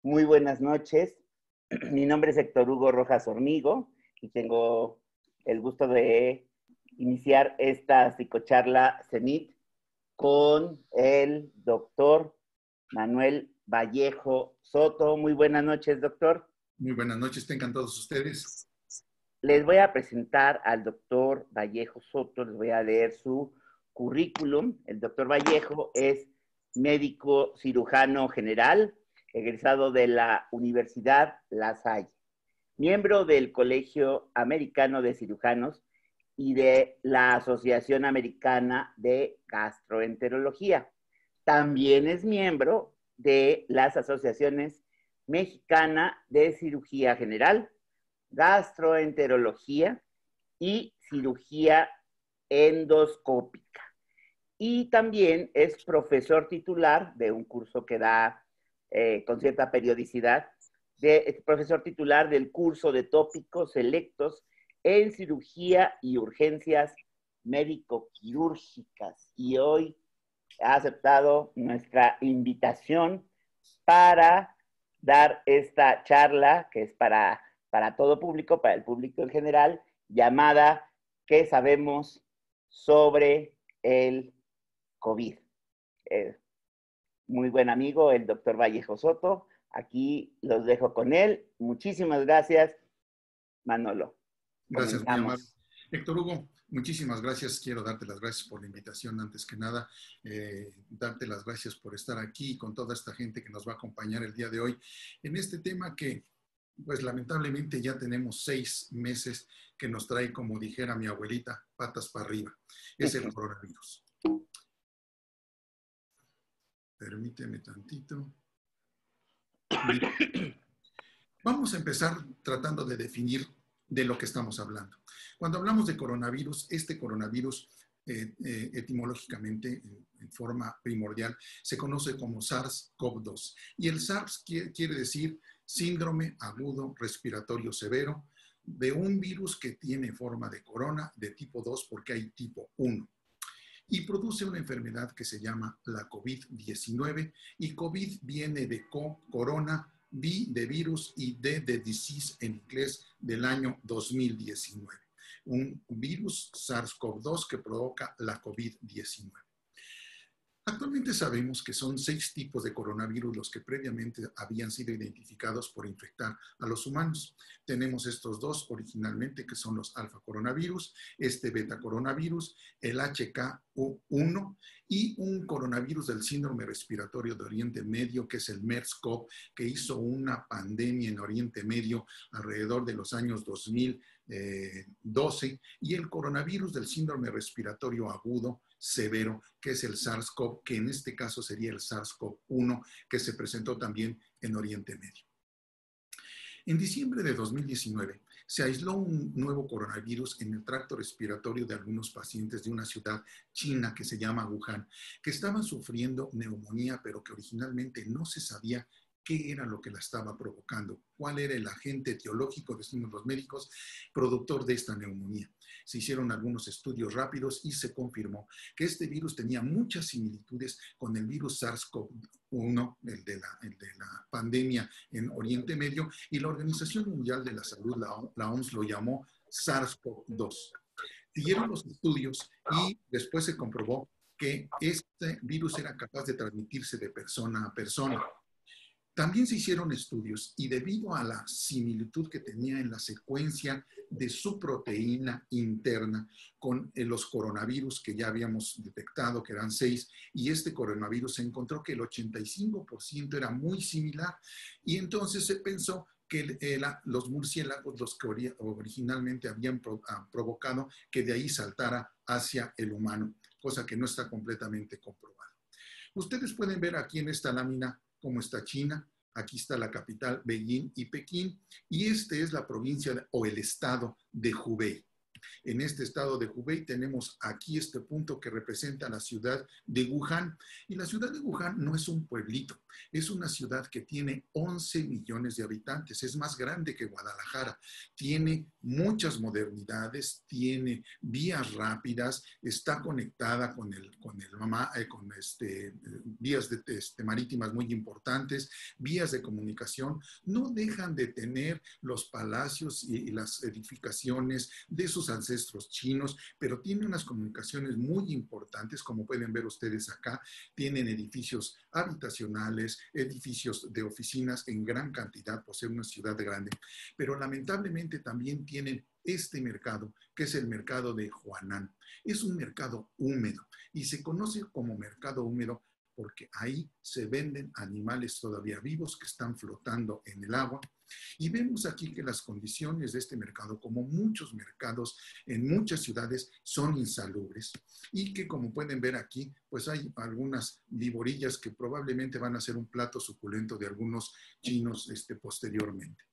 Muy buenas noches. Mi nombre es Héctor Hugo Rojas Hormigo y tengo el gusto de iniciar esta psicocharla CENIT con el doctor Manuel Vallejo Soto. Muy buenas noches, doctor. Muy buenas noches, tengan todos ustedes. Les voy a presentar al doctor Vallejo Soto, les voy a leer su currículum. El doctor Vallejo es médico cirujano general, egresado de la Universidad La Salle, miembro del Colegio Americano de Cirujanos y de la Asociación Americana de Gastroenterología. También es miembro de las asociaciones Mexicana de Cirugía General, Gastroenterología y Cirugía Endoscópica. Y también es profesor titular de un curso que da con cierta periodicidad, es profesor titular del curso de tópicos selectos en cirugía y urgencias médico-quirúrgicas. Y hoy ha aceptado nuestra invitación para dar esta charla que es para todo público, para el público en general, llamada ¿Qué sabemos sobre el COVID? Muy buen amigo, el doctor Vallejo Soto. Aquí los dejo con él. Muchísimas gracias, Manolo. Gracias, muy amable. Comenzamos. Héctor Hugo, muchísimas gracias. Quiero darte las gracias por la invitación antes que nada. Darte las gracias por estar aquí con toda esta gente que nos va a acompañar el día de hoy en este tema que, pues lamentablemente ya tenemos 6 meses que nos trae, como dijera mi abuelita, patas para arriba. Es el coronavirus. Permíteme tantito. Vamos a empezar tratando de definir de lo que estamos hablando. Cuando hablamos de coronavirus, este coronavirus etimológicamente, en forma primordial, se conoce como SARS-CoV-2. Y el SARS quiere decir síndrome agudo respiratorio severo de un virus que tiene forma de corona de tipo 2 porque hay tipo 1. Y produce una enfermedad que se llama la COVID-19 y COVID viene de corona, V de virus y D de disease en inglés del año 2019. Un virus SARS-CoV-2 que provoca la COVID-19. Actualmente sabemos que son 6 tipos de coronavirus los que previamente habían sido identificados por infectar a los humanos. Tenemos estos 2 originalmente que son los alfa coronavirus, este beta coronavirus, el HK1 y un coronavirus del síndrome respiratorio de Oriente Medio que es el MERS-CoV, que hizo una pandemia en Oriente Medio alrededor de los años 2012, y el coronavirus del síndrome respiratorio agudo severo, que es el SARS-CoV, que en este caso sería el SARS-CoV-1, que se presentó también en Oriente Medio. En diciembre de 2019 se aisló un nuevo coronavirus en el tracto respiratorio de algunos pacientes de una ciudad china que se llama Wuhan, que estaban sufriendo neumonía, pero que originalmente no se sabía qué era lo que la estaba provocando, cuál era el agente etiológico, decimos los médicos, productor de esta neumonía. Se hicieron algunos estudios rápidos y se confirmó que este virus tenía muchas similitudes con el virus SARS-CoV-1, el de la pandemia en Oriente Medio, y la Organización Mundial de la Salud, la OMS, lo llamó SARS-CoV-2. Siguieron los estudios y después se comprobó que este virus era capaz de transmitirse de persona a persona. También se hicieron estudios y debido a la similitud que tenía en la secuencia de su proteína interna con los coronavirus que ya habíamos detectado, que eran 6, y este coronavirus se encontró que el 85% era muy similar, y entonces se pensó que los murciélagos, los que originalmente habían provocado, que de ahí saltara hacia el humano, cosa que no está completamente comprobada. Ustedes pueden ver aquí en esta lámina cómo está China. Aquí está la capital, Beijing y Pekín, y este es la provincia o el estado de Hubei. En este estado de Hubei tenemos aquí este punto que representa la ciudad de Wuhan. Y la ciudad de Wuhan no es un pueblito, es una ciudad que tiene 11 millones de habitantes, es más grande que Guadalajara, tiene muchas modernidades, tiene vías rápidas, está conectada con vías marítimas muy importantes, vías de comunicación, no dejan de tener los palacios y las edificaciones de sus ancestros chinos, pero tiene unas comunicaciones muy importantes, como pueden ver ustedes acá, tienen edificios habitacionales, edificios de oficinas en gran cantidad por ser una ciudad grande, pero lamentablemente también tienen este mercado, que es el mercado de Huanan. Es un mercado húmedo y se conoce como mercado húmedo porque ahí se venden animales todavía vivos que están flotando en el agua. Y vemos aquí que las condiciones de este mercado, como muchos mercados en muchas ciudades, son insalubres y que, como pueden ver aquí, pues hay algunas viborillas que probablemente van a ser un plato suculento de algunos chinos posteriormente.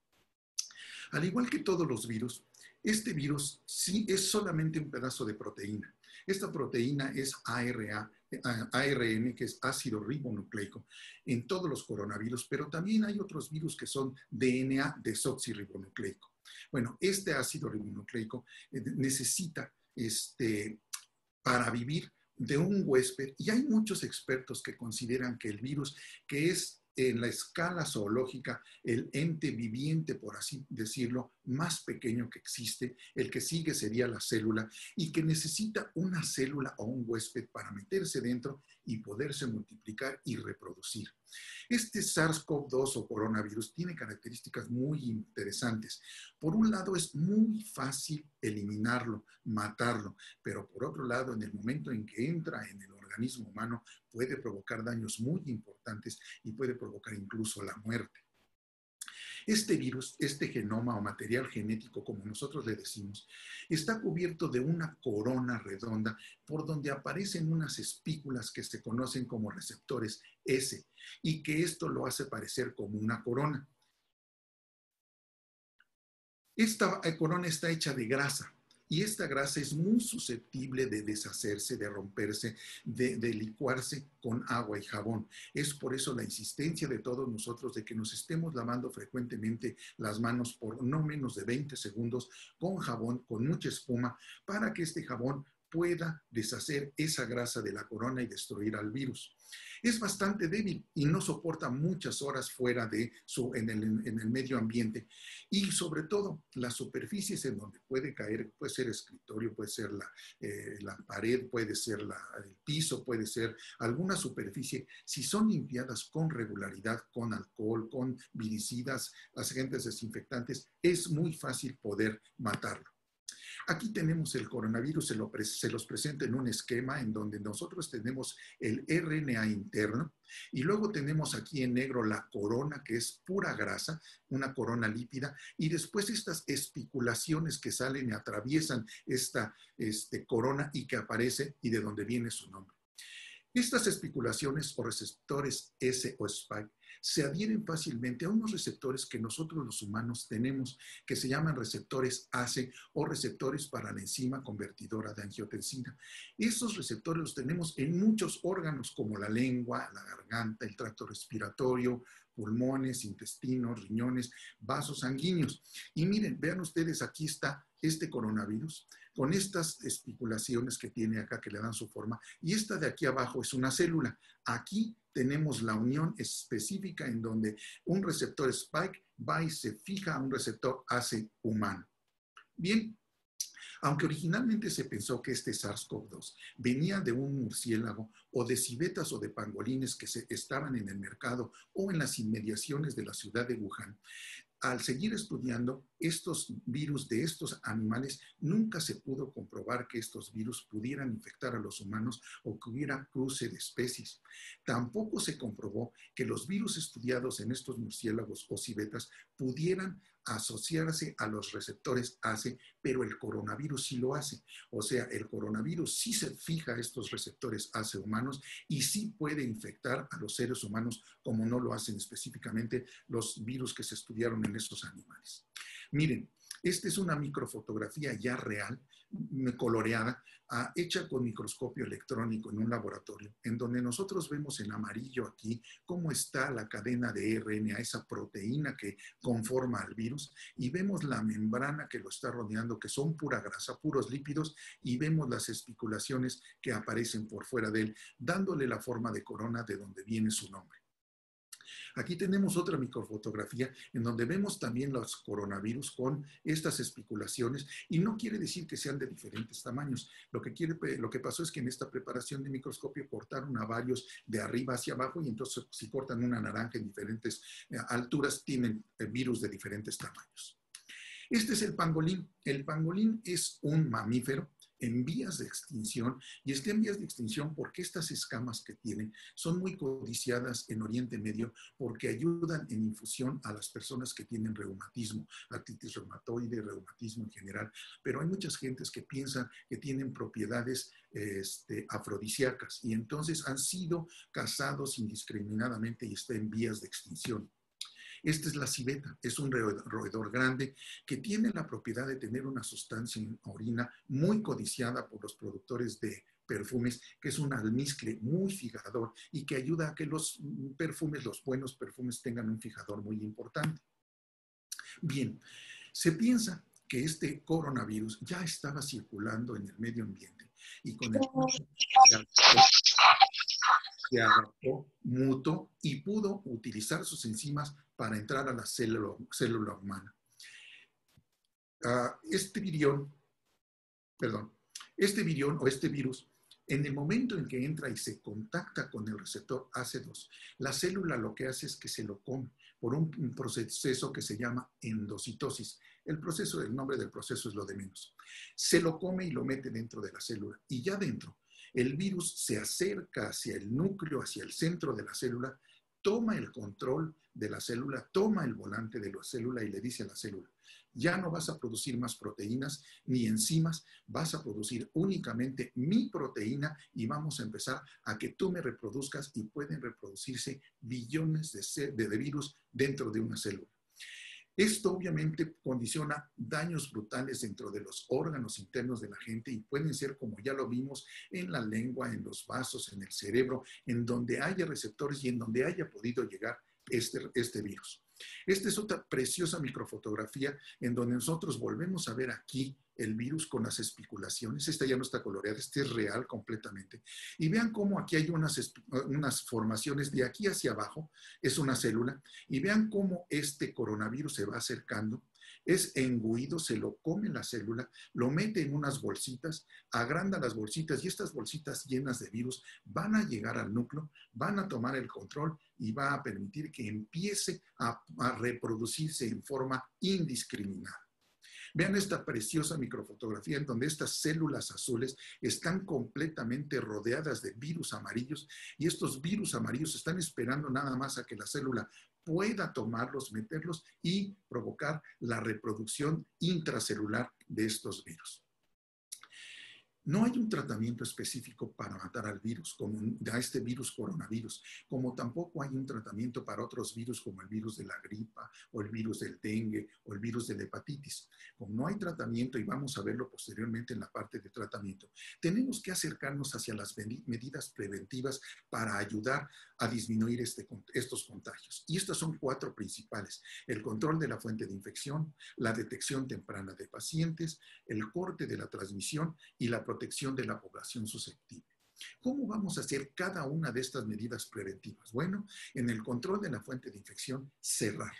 Al igual que todos los virus, este virus sí es solamente un pedazo de proteína. Esta proteína es ARN, que es ácido ribonucleico, en todos los coronavirus, pero también hay otros virus que son DNA desoxirribonucleico. Bueno, este ácido ribonucleico necesita, para vivir, de un huésped, y hay muchos expertos que consideran que el virus, que es en la escala zoológica el ente viviente, por así decirlo, más pequeño que existe, el que sigue sería la célula, y que necesita una célula o un huésped para meterse dentro y poderse multiplicar y reproducir. Este SARS-CoV-2 o coronavirus tiene características muy interesantes. Por un lado, es muy fácil eliminarlo, matarlo, pero por otro lado, en el momento en que entra en el organismo humano, puede provocar daños muy importantes y puede provocar incluso la muerte. Este virus, este genoma o material genético, como nosotros le decimos, está cubierto de una corona redonda por donde aparecen unas espículas que se conocen como receptores S y que esto lo hace parecer como una corona. Esta corona está hecha de grasa. Y esta grasa es muy susceptible de deshacerse, de romperse, de licuarse con agua y jabón. Es por eso la insistencia de todos nosotros de que nos estemos lavando frecuentemente las manos por no menos de 20 segundos con jabón, con mucha espuma, para que este jabón pueda deshacer esa grasa de la corona y destruir al virus. Es bastante débil y no soporta muchas horas fuera de en el medio ambiente. Y sobre todo, las superficies en donde puede caer, puede ser escritorio, puede ser la pared, puede ser el piso, puede ser alguna superficie, si son limpiadas con regularidad, con alcohol, con viricidas, agentes desinfectantes, es muy fácil poder matarlo. Aquí tenemos el coronavirus, se los presenta en un esquema en donde nosotros tenemos el RNA interno y luego tenemos aquí en negro la corona, que es pura grasa, una corona lípida, y después estas espiculaciones que salen y atraviesan esta corona y que aparece y de donde viene su nombre. Estas especulaciones o receptores S o spike se adhieren fácilmente a unos receptores que nosotros los humanos tenemos, que se llaman receptores ACE o receptores para la enzima convertidora de angiotensina. Estos receptores los tenemos en muchos órganos como la lengua, la garganta, el tracto respiratorio, pulmones, intestinos, riñones, vasos sanguíneos. Y miren, vean ustedes, aquí está este coronavirus con estas especulaciones que tiene acá que le dan su forma, y esta de aquí abajo es una célula. Aquí tenemos la unión específica en donde un receptor spike va y se fija a un receptor ACE humano. Bien, aunque originalmente se pensó que este SARS-CoV-2 venía de un murciélago o de civetas o de pangolines que estaban en el mercado o en las inmediaciones de la ciudad de Wuhan, al seguir estudiando estos virus de estos animales, nunca se pudo comprobar que estos virus pudieran infectar a los humanos o que hubiera cruce de especies. Tampoco se comprobó que los virus estudiados en estos murciélagos o civetas pudieran asociarse a los receptores ACE, pero el coronavirus sí lo hace. O sea, el coronavirus sí se fija a estos receptores ACE humanos y sí puede infectar a los seres humanos, como no lo hacen específicamente los virus que se estudiaron en estos animales. Miren, Esta es una microfotografía ya real, coloreada, hecha con microscopio electrónico en un laboratorio, en donde nosotros vemos en amarillo aquí cómo está la cadena de RNA, esa proteína que conforma al virus, y vemos la membrana que lo está rodeando, que son pura grasa, puros lípidos, y vemos las especulaciones que aparecen por fuera de él, dándole la forma de corona de donde viene su nombre. Aquí tenemos otra microfotografía en donde vemos también los coronavirus con estas especulaciones, y no quiere decir que sean de diferentes tamaños. Lo que pasó es que en esta preparación de microscopio cortaron a varios de arriba hacia abajo, y entonces si cortan una naranja en diferentes alturas tienen virus de diferentes tamaños. Este es el pangolín. El pangolín es un mamífero en vías de extinción, y está en vías de extinción porque estas escamas que tiene son muy codiciadas en Oriente Medio porque ayudan en infusión a las personas que tienen reumatismo, artritis reumatoide, reumatismo en general, pero hay muchas gentes que piensan que tienen propiedades afrodisíacas, y entonces han sido cazados indiscriminadamente y está en vías de extinción. Esta es la civeta, es un roedor grande que tiene la propiedad de tener una sustancia en orina muy codiciada por los productores de perfumes, que es un almizcle muy fijador y que ayuda a que los perfumes, los buenos perfumes, tengan un fijador muy importante. Bien, se piensa que este coronavirus ya estaba circulando en el medio ambiente y con el tiempo se adaptó, mutó y pudo utilizar sus enzimas para entrar a la célula humana. Este virión o este virus, en el momento en que entra y se contacta con el receptor AC2, la célula lo que hace es que se lo come por un proceso que se llama endocitosis. El nombre del proceso es lo de menos. Se lo come y lo mete dentro de la célula, y ya dentro el virus se acerca hacia el núcleo, hacia el centro de la célula, toma el control de la célula, toma el volante de la célula y le dice a la célula: ya no vas a producir más proteínas ni enzimas, vas a producir únicamente mi proteína y vamos a empezar a que tú me reproduzcas, y pueden reproducirse billones de virus dentro de una célula. Esto obviamente condiciona daños brutales dentro de los órganos internos de la gente, y pueden ser, como ya lo vimos, en la lengua, en los vasos, en el cerebro, en donde haya receptores y en donde haya podido llegar este virus. Esta es otra preciosa microfotografía en donde nosotros volvemos a ver aquí el virus con las especulaciones. Esta ya no está coloreada, este es real completamente. Y vean cómo aquí hay unas formaciones de aquí hacia abajo, es una célula, y vean cómo este coronavirus se va acercando, es engullido, se lo come la célula, lo mete en unas bolsitas, agranda las bolsitas, y estas bolsitas llenas de virus van a llegar al núcleo, van a tomar el control y va a permitir que empiece a reproducirse en forma indiscriminada. Vean esta preciosa microfotografía en donde estas células azules están completamente rodeadas de virus amarillos, y estos virus amarillos están esperando nada más a que la célula pueda tomarlos, meterlos y provocar la reproducción intracelular de estos virus. No hay un tratamiento específico para matar al virus, como a este virus coronavirus, como tampoco hay un tratamiento para otros virus como el virus de la gripa o el virus del dengue o el virus de la hepatitis. Como no hay tratamiento, y vamos a verlo posteriormente en la parte de tratamiento, tenemos que acercarnos hacia las medidas preventivas para ayudar a disminuir estos contagios. Y estas son 4 principales: el control de la fuente de infección, la detección temprana de pacientes, el corte de la transmisión y la protección de la población susceptible. ¿Cómo vamos a hacer cada una de estas medidas preventivas? Bueno, en el control de la fuente de infección, cerrar.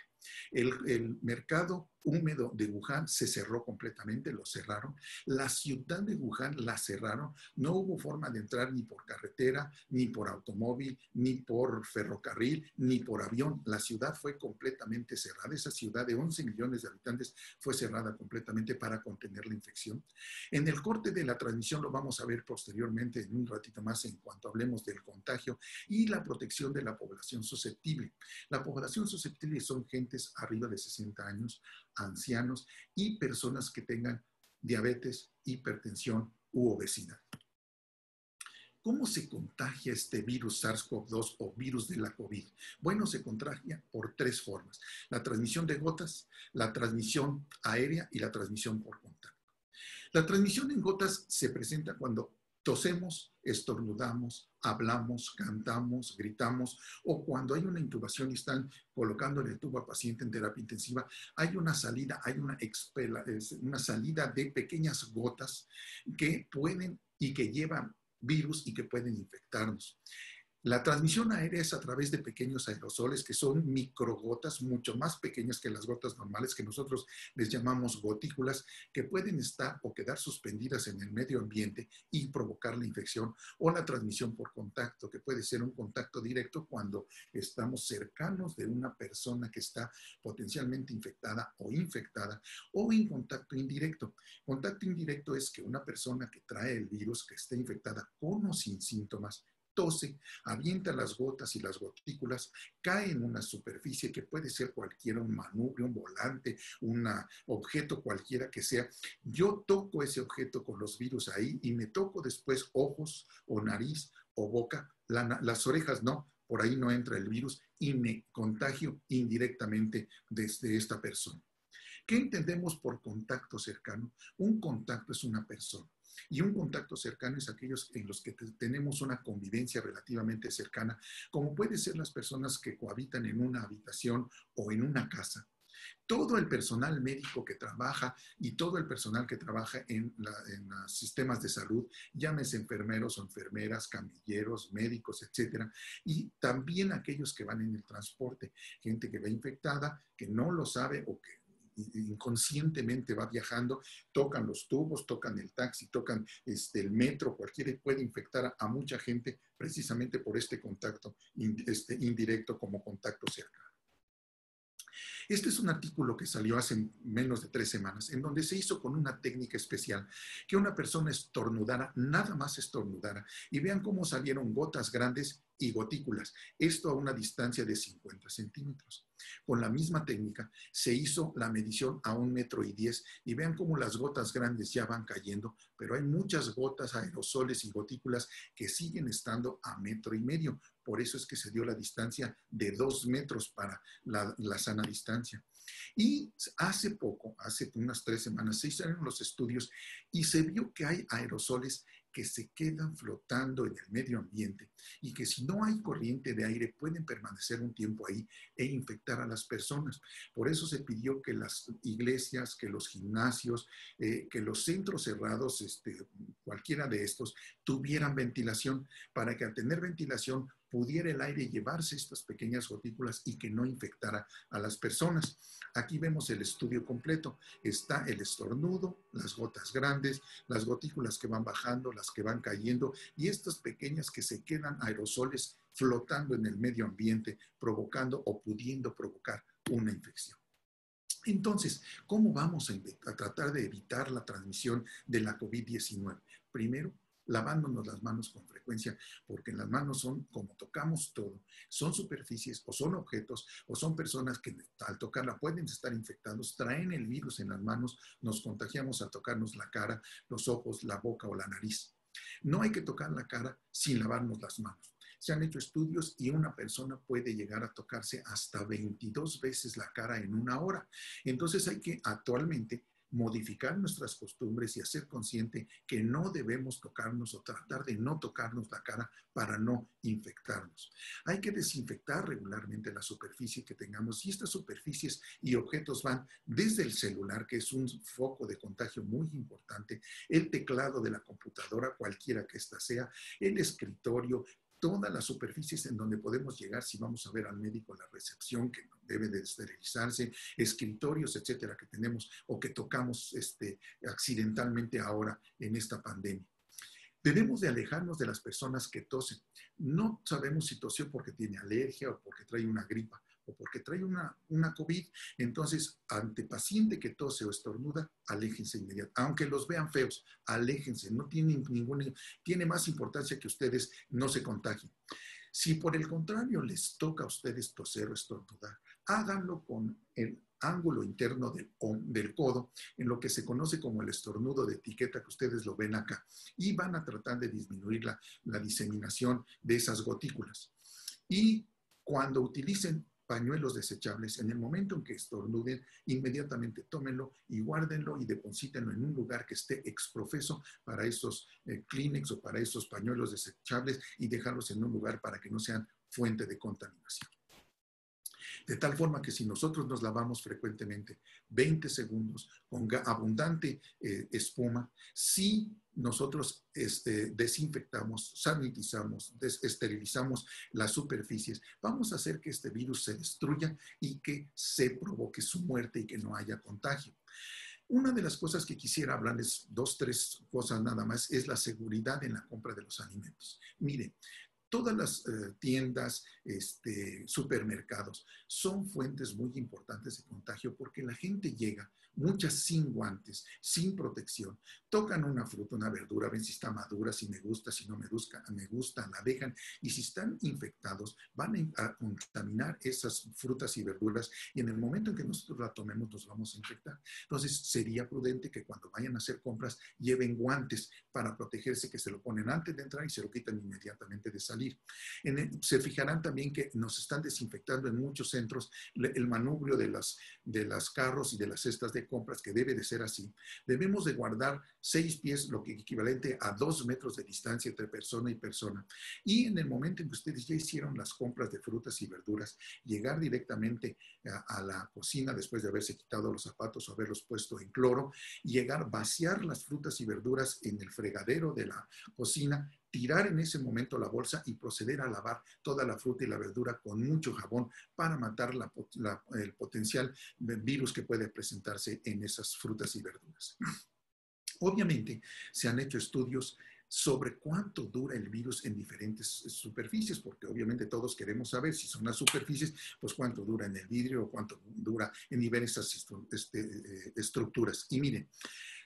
El mercado húmedo de Wuhan se cerró completamente, lo cerraron. La ciudad de Wuhan la cerraron. No hubo forma de entrar ni por carretera, ni por automóvil, ni por ferrocarril, ni por avión. La ciudad fue completamente cerrada. Esa ciudad de 11 millones de habitantes fue cerrada completamente para contener la infección. En el corte de la transmisión lo vamos a ver posteriormente en un ratito más en cuanto hablemos del contagio y la protección de la población susceptible. La población susceptible son gentes arriba de 60 años, ancianos y personas que tengan diabetes, hipertensión u obesidad. ¿Cómo se contagia este virus SARS-CoV-2 o virus de la COVID? Bueno, se contagia por 3 formas: la transmisión de gotas, la transmisión aérea y la transmisión por contacto. La transmisión en gotas se presenta cuando tosemos, estornudamos, hablamos, cantamos, gritamos, o cuando hay una intubación y están colocando en el tubo al paciente en terapia intensiva, hay una salida, hay una salida de pequeñas gotas que pueden y que llevan virus y que pueden infectarnos. La transmisión aérea es a través de pequeños aerosoles que son microgotas, mucho más pequeñas que las gotas normales, que nosotros les llamamos gotículas, que pueden estar o quedar suspendidas en el medio ambiente y provocar la infección, o la transmisión por contacto, que puede ser un contacto directo cuando estamos cercanos de una persona que está potencialmente infectada o infectada, o en contacto indirecto. Contacto indirecto es que una persona que trae el virus, que esté infectada con o sin síntomas, tose, avienta las gotas y las gotículas, cae en una superficie que puede ser cualquiera, un manubrio, un volante, un objeto cualquiera que sea. Yo toco ese objeto con los virus ahí y me toco después ojos o nariz o boca, las orejas no, por ahí no entra el virus y me contagio indirectamente desde esta persona. ¿Qué entendemos por contacto cercano? Un contacto es una persona. Y un contacto cercano es aquellos en los que tenemos una convivencia relativamente cercana, como pueden ser las personas que cohabitan en una habitación o en una casa. Todo el personal médico que trabaja y todo el personal que trabaja en los sistemas de salud, llámese enfermeros o enfermeras, camilleros, médicos, etcétera, y también aquellos que van en el transporte, gente que va infectada, que no lo sabe o que inconscientemente va viajando, tocan los tubos, tocan el taxi, tocan el metro, cualquiera puede infectar a mucha gente precisamente por este contacto indirecto como contacto cercano. Este es un artículo que salió hace menos de 3 semanas, en donde se hizo con una técnica especial, que una persona estornudara, nada más estornudara, y vean cómo salieron gotas grandes y gotículas, esto a una distancia de 50 centímetros. Con la misma técnica se hizo la medición a 1,10 metros y vean cómo las gotas grandes ya van cayendo, pero hay muchas gotas, aerosoles y gotículas que siguen estando a 1,5 metros. Por eso es que se dio la distancia de 2 metros para la sana distancia. Y hace poco, hace unas 3 semanas, se hicieron los estudios y se vio que hay aerosoles que se quedan flotando en el medio ambiente y que si no hay corriente de aire pueden permanecer un tiempo ahí e infectar a las personas. Por eso se pidió que las iglesias, que los gimnasios, que los centros cerrados, cualquiera de estos, tuvieran ventilación, para que al tener ventilación pudiera el aire llevarse estas pequeñas gotículas y que no infectara a las personas. Aquí vemos el estudio completo. Está el estornudo, las gotas grandes, las gotículas que van bajando, las que van cayendo y estas pequeñas que se quedan aerosoles flotando en el medio ambiente, provocando o pudiendo provocar una infección. Entonces, ¿cómo vamos a tratar de evitar la transmisión de la COVID-19? Primero, lavándonos las manos con frecuencia, porque en las manos son, como tocamos todo, son superficies o son objetos o son personas que al tocarla pueden estar infectados, traen el virus en las manos, nos contagiamos al tocarnos la cara, los ojos, la boca o la nariz. No hay que tocar la cara sin lavarnos las manos. Se han hecho estudios y una persona puede llegar a tocarse hasta 22 veces la cara en 1 hora. Entonces hay que actualmente modificar nuestras costumbres y hacer consciente que no debemos tocarnos o tratar de no tocarnos la cara para no infectarnos. Hay que desinfectar regularmente la superficie que tengamos y estas superficies y objetos van desde el celular, que es un foco de contagio muy importante, el teclado de la computadora, cualquiera que ésta sea, el escritorio, todas las superficies en donde podemos llegar si vamos a ver al médico, la recepción que debe de esterilizarse, escritorios, etcétera, que tenemos o que tocamos accidentalmente ahora en esta pandemia. Debemos de alejarnos de las personas que tosen. No sabemos si tosió porque tiene alergia o porque trae una gripa o porque trae una COVID. Entonces, ante paciente que tose o estornuda, aléjense inmediatamente. Aunque los vean feos, aléjense. No tienen tiene más importancia que ustedes no se contagien. Si por el contrario les toca a ustedes toser o estornudar, háganlo con el ángulo interno del codo, en lo que se conoce como el estornudo de etiqueta, que ustedes lo ven acá, y van a tratar de disminuir la diseminación de esas gotículas. Y cuando utilicen pañuelos desechables, en el momento en que estornuden, inmediatamente tómenlo y guárdenlo y deposítenlo en un lugar que esté exprofeso para esos Kleenex o para esos pañuelos desechables, y dejarlos en un lugar para que no sean fuente de contaminación. De tal forma que si nosotros nos lavamos frecuentemente 20 segundos con abundante espuma, si nosotros desinfectamos, sanitizamos, esterilizamos las superficies, vamos a hacer que este virus se destruya y que se provoque su muerte y que no haya contagio. Una de las cosas que quisiera hablarles, 2, 3 cosas nada más, es la seguridad en la compra de los alimentos. Mire, todas las tiendas, supermercados, son fuentes muy importantes de contagio porque la gente llega, muchas sin guantes, sin protección, tocan una fruta, una verdura, ven si está madura, si me gusta, si no me gusta, la dejan, y si están infectados, van a contaminar esas frutas y verduras, y en el momento en que nosotros la tomemos, nos vamos a infectar. Entonces, sería prudente que cuando vayan a hacer compras, lleven guantes para protegerse, que se lo ponen antes de entrar y se lo quitan inmediatamente de salir. Se fijarán también que nos están desinfectando en muchos centros el manubrio de las carros y de las cestas de compras, que debe de ser así. Debemos de guardar 6 pies, lo que es equivalente a 2 metros de distancia entre persona y persona. Y en el momento en que ustedes ya hicieron las compras de frutas y verduras, llegar directamente a la cocina después de haberse quitado los zapatos o haberlos puesto en cloro, llegar, vaciar las frutas y verduras en el fregadero de la cocina, tirar en ese momento la bolsa y proceder a lavar toda la fruta y la verdura con mucho jabón para matar el potencial virus que puede presentarse en esas frutas y verduras. Obviamente, se han hecho estudios sobre cuánto dura el virus en diferentes superficies, porque obviamente todos queremos saber si son las superficies, pues cuánto dura en el vidrio o cuánto dura en diversas estructuras. Y miren,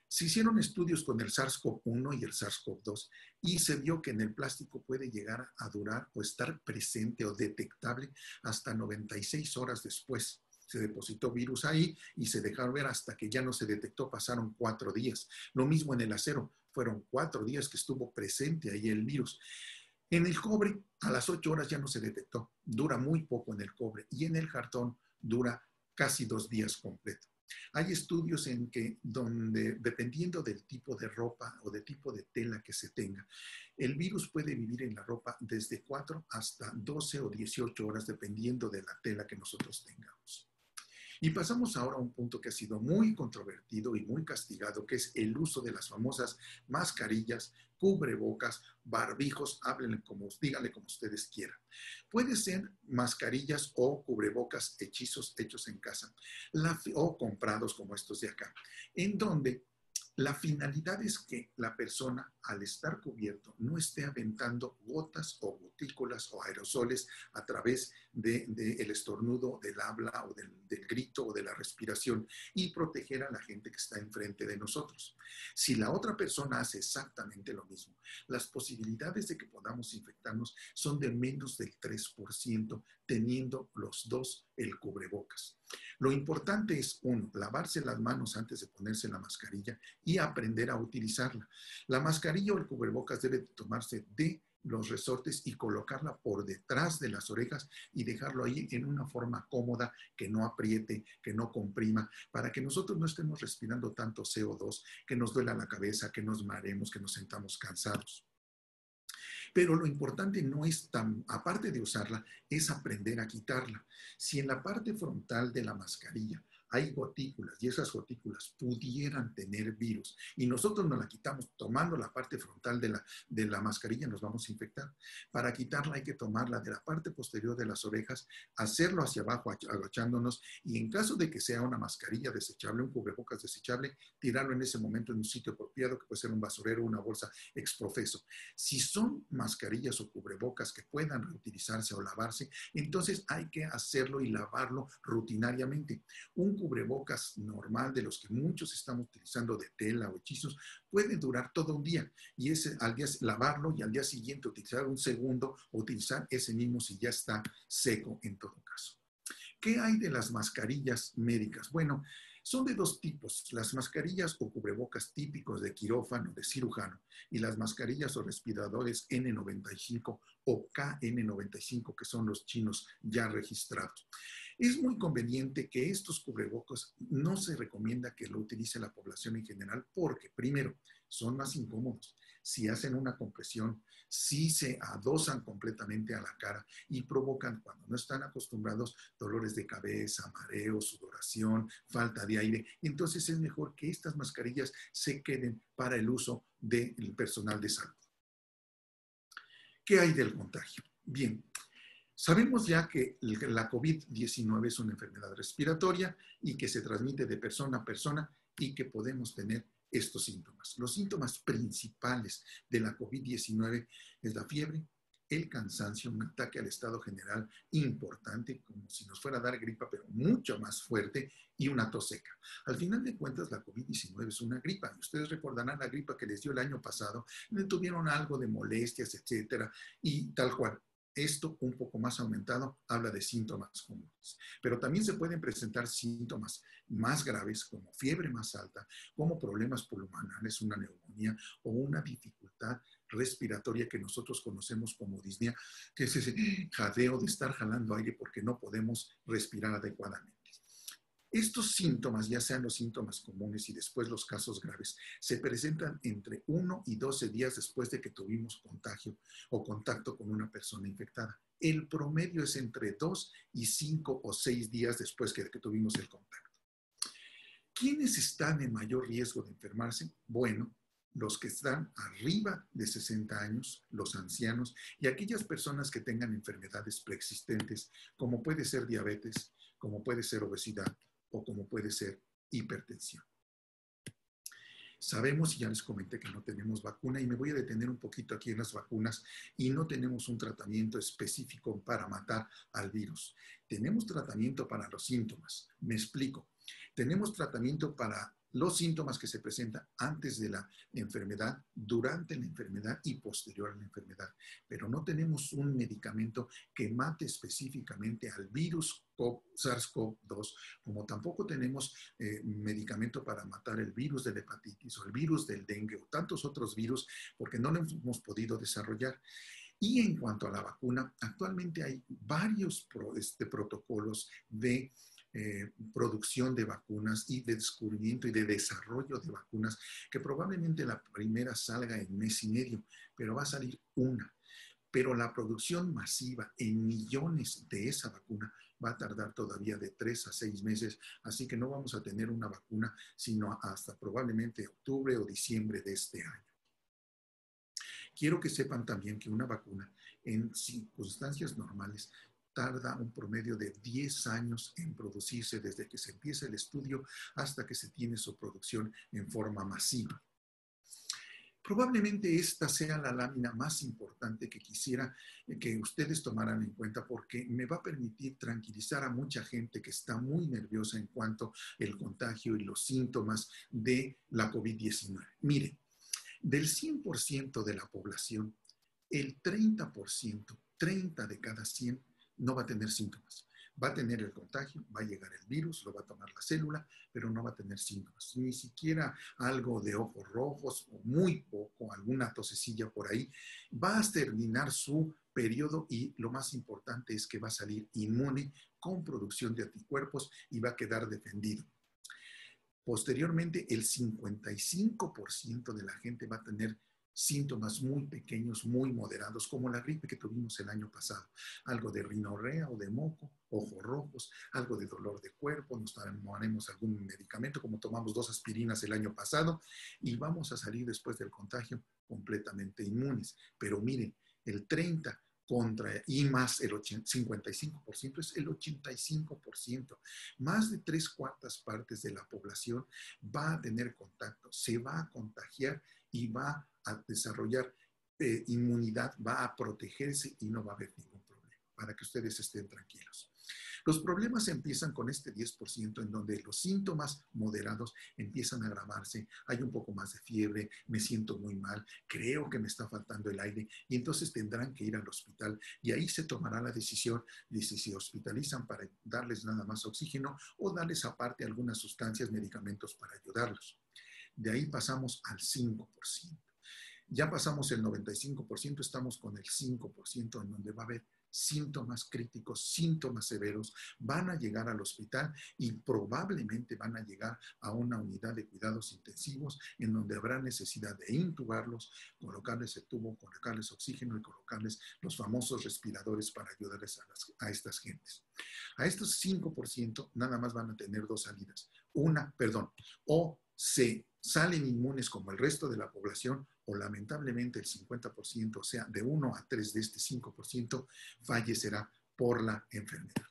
se hicieron estudios con el SARS-CoV-1 y el SARS-CoV-2 y se vio que en el plástico puede llegar a durar o estar presente o detectable hasta 96 horas después. Se depositó virus ahí y se dejaron ver hasta que ya no se detectó, pasaron 4 días. Lo mismo en el acero, fueron 4 días que estuvo presente ahí el virus. En el cobre, a las 8 horas ya no se detectó, dura muy poco en el cobre, y en el cartón dura casi 2 días completos. Hay estudios en que donde, dependiendo del tipo de ropa o de tipo de tela que se tenga, el virus puede vivir en la ropa desde 4 hasta 12 o 18 horas, dependiendo de la tela que nosotros tengamos. Y pasamos ahora a un punto que ha sido muy controvertido y muy castigado, que es el uso de las famosas mascarillas, cubrebocas, barbijos, díganle como ustedes quieran. Puede ser mascarillas o cubrebocas hechos en casa o comprados como estos de acá, en donde la finalidad es que la persona, al estar cubierto, no esté aventando gotas o gotículas o aerosoles a través del estornudo, del habla o del grito o de la respiración, y proteger a la gente que está enfrente de nosotros. Si la otra persona hace exactamente lo mismo, las posibilidades de que podamos infectarnos son de menos del 3%, teniendo los dos el cubrebocas. Lo importante es, 1, lavarse las manos antes de ponerse la mascarilla y aprender a utilizarla. La mascarilla o el cubrebocas debe tomarse de los resortes y colocarla por detrás de las orejas y dejarlo ahí en una forma cómoda, que no apriete, que no comprima, para que nosotros no estemos respirando tanto CO2, que nos duela la cabeza, que nos mareemos, que nos sentamos cansados. Pero lo importante no es aparte de usarla, es aprender a quitarla. Si en la parte frontal de la mascarilla hay gotículas y esas gotículas pudieran tener virus y nosotros nos la quitamos tomando la parte frontal de la mascarilla, nos vamos a infectar. Para quitarla hay que tomarla de la parte posterior de las orejas, hacerlo hacia abajo agachándonos, y en caso de que sea una mascarilla desechable, un cubrebocas desechable, tirarlo en ese momento en un sitio apropiado, que puede ser un basurero o una bolsa exprofeso. Si son mascarillas o cubrebocas que puedan reutilizarse o lavarse, entonces hay que hacerlo y lavarlo rutinariamente. Un cubrebocas normal, de los que muchos estamos utilizando de tela o hechizos, puede durar todo un día, y al día lavarlo y al día siguiente utilizar un segundo o utilizar ese mismo si ya está seco en todo caso. ¿Qué hay de las mascarillas médicas? Bueno, son de dos tipos, las mascarillas o cubrebocas típicos de quirófano, de cirujano, y las mascarillas o respiradores N95 o KN95, que son los chinos ya registrados. Es muy conveniente que estos cubrebocas no se recomienda que lo utilice la población en general porque, primero, son más incómodos. Si hacen una compresión, si se adosan completamente a la cara y provocan, cuando no están acostumbrados, dolores de cabeza, mareos, sudoración, falta de aire. Entonces es mejor que estas mascarillas se queden para el uso del personal de salud. ¿Qué hay del contagio? Bien, sabemos ya que la COVID-19 es una enfermedad respiratoria y que se transmite de persona a persona y que podemos tener estos síntomas. Los síntomas principales de la COVID-19 es la fiebre, el cansancio, un ataque al estado general importante, como si nos fuera a dar gripa, pero mucho más fuerte, y una tos seca. Al final de cuentas, la COVID-19 es una gripa. Ustedes recordarán la gripa que les dio el año pasado, tuvieron algo de molestias, etcétera, y tal cual. Esto un poco más aumentado habla de síntomas comunes, pero también se pueden presentar síntomas más graves como fiebre más alta, como problemas pulmonares, una neumonía o una dificultad respiratoria que nosotros conocemos como disnea, que es ese jadeo de estar jalando aire porque no podemos respirar adecuadamente. Estos síntomas, ya sean los síntomas comunes y después los casos graves, se presentan entre 1 y 12 días después de que tuvimos contagio o contacto con una persona infectada. El promedio es entre 2 y 5 o 6 días después de que tuvimos el contacto. ¿Quiénes están en mayor riesgo de enfermarse? Bueno, los que están arriba de 60 años, los ancianos y aquellas personas que tengan enfermedades preexistentes, como puede ser diabetes, como puede ser obesidad o como puede ser hipertensión. Sabemos, y ya les comenté, que no tenemos vacuna y me voy a detener un poquito aquí en las vacunas y no tenemos un tratamiento específico para matar al virus. Tenemos tratamiento para los síntomas. Me explico. Tenemos tratamiento para los síntomas que se presentan antes de la enfermedad, durante la enfermedad y posterior a la enfermedad. Pero no tenemos un medicamento que mate específicamente al virus SARS-CoV-2, como tampoco tenemos medicamento para matar el virus de la hepatitis o el virus del dengue o tantos otros virus, porque no lo hemos podido desarrollar. Y en cuanto a la vacuna, actualmente hay varios protocolos de producción de vacunas y de descubrimiento y de desarrollo de vacunas, que probablemente la primera salga en mes y medio, pero va a salir una. Pero la producción masiva en millones de esa vacuna va a tardar todavía de 3 a 6 meses, así que no vamos a tener una vacuna sino hasta probablemente octubre o diciembre de este año. Quiero que sepan también que una vacuna en circunstancias normales tarda un promedio de 10 años en producirse desde que se empieza el estudio hasta que se tiene su producción en forma masiva. Probablemente esta sea la lámina más importante que quisiera que ustedes tomaran en cuenta porque me va a permitir tranquilizar a mucha gente que está muy nerviosa en cuanto al contagio y los síntomas de la COVID-19. Miren, del 100% de la población, el 30%, 30 de cada 100, no va a tener síntomas. Va a tener el contagio, va a llegar el virus, lo va a tomar la célula, pero no va a tener síntomas. Ni siquiera algo de ojos rojos o muy poco, alguna tosecilla por ahí. Va a terminar su periodo y lo más importante es que va a salir inmune con producción de anticuerpos y va a quedar defendido. Posteriormente, el 55% de la gente va a tener síntomas muy pequeños, muy moderados, como la gripe que tuvimos el año pasado. Algo de rinorrea o de moco, ojos rojos, algo de dolor de cuerpo, nos tomaremos algún medicamento, como tomamos 2 aspirinas el año pasado, y vamos a salir después del contagio completamente inmunes. Pero miren, el 30% y más el 55% es el 85%. Más de 3/4 partes de la población va a tener contacto, se va a contagiar y va a desarrollar inmunidad, va a protegerse y no va a haber ningún problema, para que ustedes estén tranquilos. Los problemas empiezan con este 10% en donde los síntomas moderados empiezan a agravarse, hay un poco más de fiebre, me siento muy mal, creo que me está faltando el aire y entonces tendrán que ir al hospital y ahí se tomará la decisión de si se hospitalizan para darles nada más oxígeno o darles aparte algunas sustancias, medicamentos para ayudarlos. De ahí pasamos al 5%. Ya pasamos el 95%, estamos con el 5% en donde va a haber síntomas críticos, síntomas severos, van a llegar al hospital y probablemente van a llegar a una unidad de cuidados intensivos en donde habrá necesidad de intubarlos, colocarles el tubo, colocarles oxígeno y colocarles los famosos respiradores para ayudarles a estas gentes. A estos 5% nada más van a tener dos salidas. O se salen inmunes como el resto de la población o lamentablemente el 50%, o sea, de 1 a 3 de este 5%, fallecerá por la enfermedad.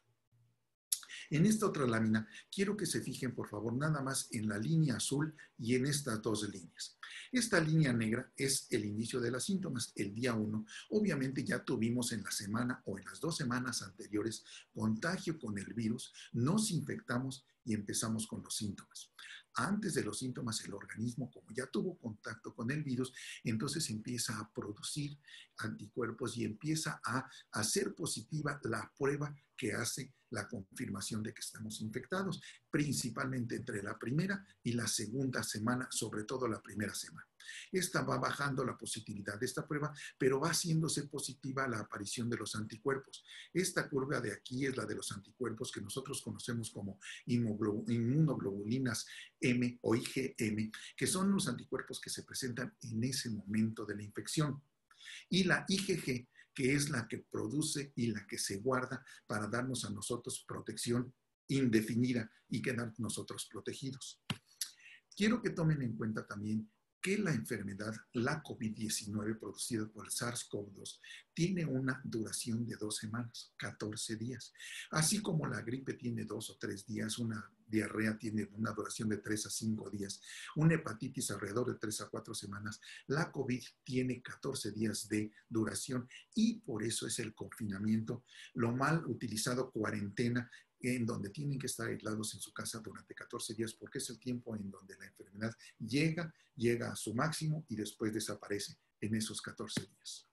En esta otra lámina, quiero que se fijen, por favor, nada más en la línea azul y en estas dos líneas. Esta línea negra es el inicio de los síntomas, el día 1. Obviamente ya tuvimos en la semana o en las 2 semanas anteriores contagio con el virus, nos infectamos y empezamos con los síntomas. Antes de los síntomas, el organismo, como ya tuvo contacto con el virus, entonces empieza a producir anticuerpos y empieza a hacer positiva la prueba que hace la confirmación de que estamos infectados, principalmente entre la primera y la segunda semana, sobre todo la primera semana. Esta va bajando la positividad de esta prueba, pero va haciéndose positiva la aparición de los anticuerpos. Esta curva de aquí es la de los anticuerpos que nosotros conocemos como inmunoglobulinas M o IgM, que son los anticuerpos que se presentan en ese momento de la infección. Y la IgG, que es la que produce y la que se guarda para darnos a nosotros protección indefinida y quedar nosotros protegidos. Quiero que tomen en cuenta también que la enfermedad, la COVID-19 producida por el SARS-CoV-2, tiene una duración de 2 semanas, 14 días. Así como la gripe tiene 2 o 3 días, una diarrea tiene una duración de 3 a 5 días, una hepatitis alrededor de 3 a 4 semanas, la COVID tiene 14 días de duración y por eso es el confinamiento, lo mal utilizado cuarentena, en donde tienen que estar aislados en su casa durante 14 días, porque es el tiempo en donde la enfermedad llega a su máximo y después desaparece en esos 14 días.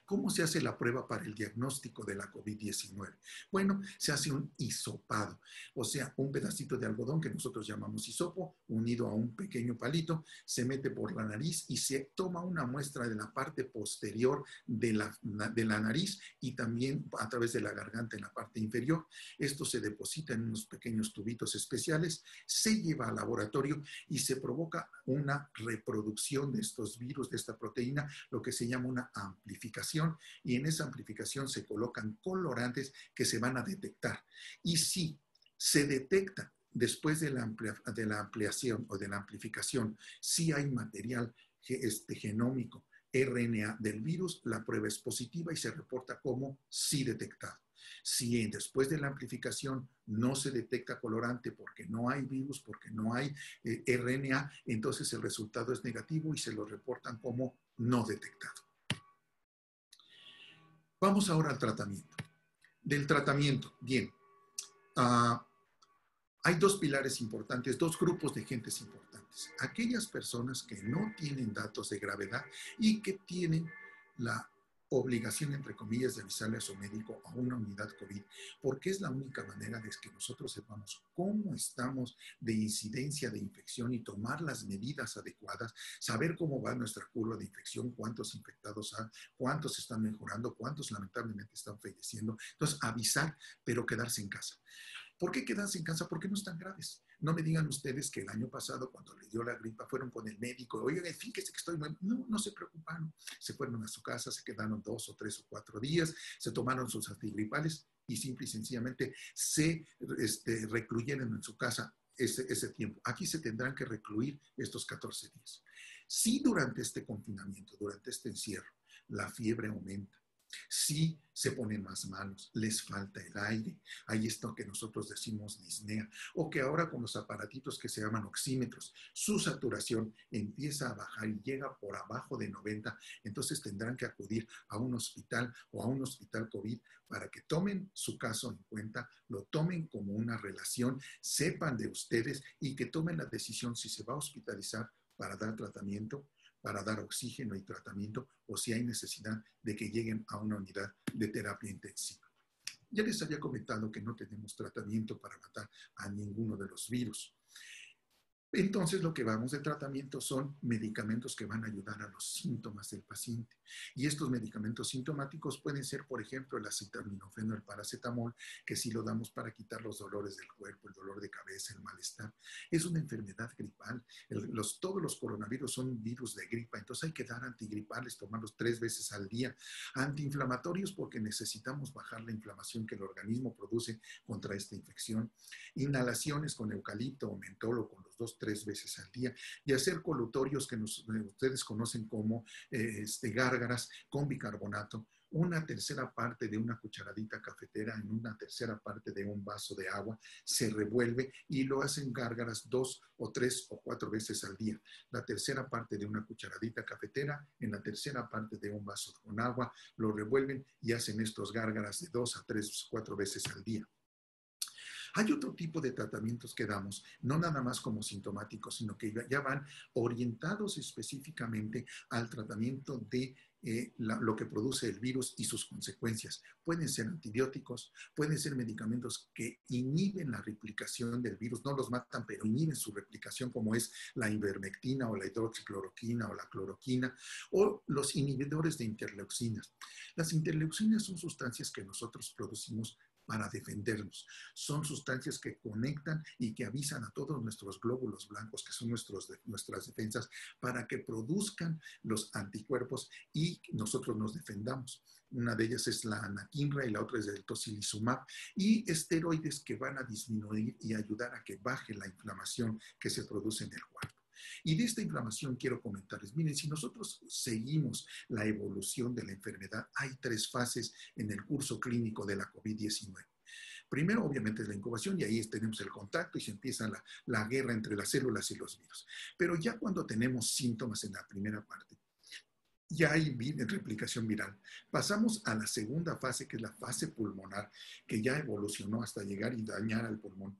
¿Cómo se hace la prueba para el diagnóstico de la COVID-19? Bueno, se hace un hisopado, o sea, un pedacito de algodón que nosotros llamamos hisopo, unido a un pequeño palito, se mete por la nariz y se toma una muestra de la parte posterior de la nariz y también a través de la garganta en la parte inferior. Esto se deposita en unos pequeños tubitos especiales, se lleva al laboratorio y se provoca una reproducción de estos virus, de esta proteína, lo que se llama una amplificación, y en esa amplificación se colocan colorantes que se van a detectar. Y si se detecta después de la ampliación o de la amplificación, si hay material genómico, RNA del virus, la prueba es positiva y se reporta como sí detectado. Si después de la amplificación no se detecta colorante porque no hay virus, porque no hay RNA, entonces el resultado es negativo y se lo reportan como no detectado. Vamos ahora al tratamiento. Del tratamiento, bien, hay 2 pilares importantes, 2 grupos de gentes importantes. Aquellas personas que no tienen datos de gravedad y que tienen la obligación, entre comillas, de avisarle a su médico a una unidad COVID, porque es la única manera de que nosotros sepamos cómo estamos de incidencia de infección y tomar las medidas adecuadas, saber cómo va nuestra curva de infección, cuántos infectados hay, cuántos están mejorando, cuántos lamentablemente están falleciendo. Entonces, avisar, pero quedarse en casa. ¿Por qué quedarse en casa? Porque no están graves. No me digan ustedes que el año pasado, cuando le dio la gripa, fueron con el médico. Oigan, fíjese que estoy mal. No, no se preocuparon. Se fueron a su casa, se quedaron 2 o 3 o 4 días, se tomaron sus antigripales y simple y sencillamente se recluyeron en su casa ese tiempo. Aquí se tendrán que recluir estos 14 días. Si durante este confinamiento, durante este encierro, la fiebre aumenta, Sí se ponen más malos, les falta el aire. Hay esto que nosotros decimos disnea, o que ahora con los aparatitos que se llaman oxímetros, su saturación empieza a bajar y llega por abajo de 90, entonces tendrán que acudir a un hospital o a un hospital COVID para que tomen su caso en cuenta, lo tomen como una relación, sepan de ustedes y que tomen la decisión si se va a hospitalizar para dar tratamiento, para dar oxígeno y tratamiento, o si hay necesidad de que lleguen a una unidad de terapia intensiva. Ya les había comentado que no tenemos tratamiento para matar a ninguno de los virus. Entonces, lo que vamos de tratamiento son medicamentos que van a ayudar a los síntomas del paciente. Y estos medicamentos sintomáticos pueden ser, por ejemplo, el acetaminofeno, el paracetamol, que sí lo damos para quitar los dolores del cuerpo, el dolor de cabeza, el malestar. Es una enfermedad gripal. Todos los coronavirus son virus de gripa, entonces hay que dar antigripales, tomarlos 3 veces al día. Antiinflamatorios porque necesitamos bajar la inflamación que el organismo produce contra esta infección. Inhalaciones con eucalipto o mentol o con los dos 3 veces al día, y hacer colutorios que ustedes conocen como gárgaras con bicarbonato, una tercera parte de una cucharadita cafetera en una tercera parte de un vaso de agua, se revuelve y lo hacen gárgaras 2 o 3 o 4 veces al día. La tercera parte de una cucharadita cafetera en la tercera parte de un vaso con agua, lo revuelven y hacen estos gárgaras de 2 a 3 o 4 veces al día. Hay otro tipo de tratamientos que damos, no nada más como sintomáticos, sino que ya van orientados específicamente al tratamiento de lo que produce el virus y sus consecuencias. Pueden ser antibióticos, pueden ser medicamentos que inhiben la replicación del virus, no los matan, pero inhiben su replicación, como es la ivermectina o la hidroxicloroquina o la cloroquina, o los inhibidores de interleucinas. Las interleucinas son sustancias que nosotros producimos para defendernos. Son sustancias que conectan y que avisan a todos nuestros glóbulos blancos, que son nuestras defensas, para que produzcan los anticuerpos y nosotros nos defendamos. Una de ellas es la anakinra y la otra es el tocilizumab, y esteroides que van a disminuir y ayudar a que baje la inflamación que se produce en el cuerpo. Y de esta inflamación quiero comentarles, miren, si nosotros seguimos la evolución de la enfermedad, hay 3 fases en el curso clínico de la COVID-19. Primero, obviamente, es la incubación, y ahí tenemos el contacto y se empieza la guerra entre las células y los virus. Pero ya cuando tenemos síntomas en la primera parte, ya hay replicación viral. Pasamos a la segunda fase, que es la fase pulmonar, que ya evolucionó hasta llegar y dañar al pulmón.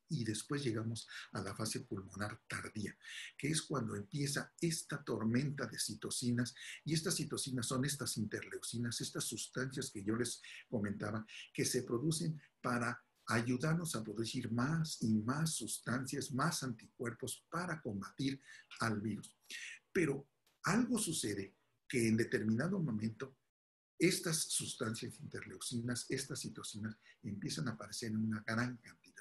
Y después llegamos a la fase pulmonar tardía, que es cuando empieza esta tormenta de citocinas, y estas citocinas son estas interleucinas, estas sustancias que yo les comentaba, que se producen para ayudarnos a producir más y más sustancias, más anticuerpos para combatir al virus. Pero algo sucede que en determinado momento estas sustancias interleucinas, estas citocinas, empiezan a aparecer en una gran cantidad.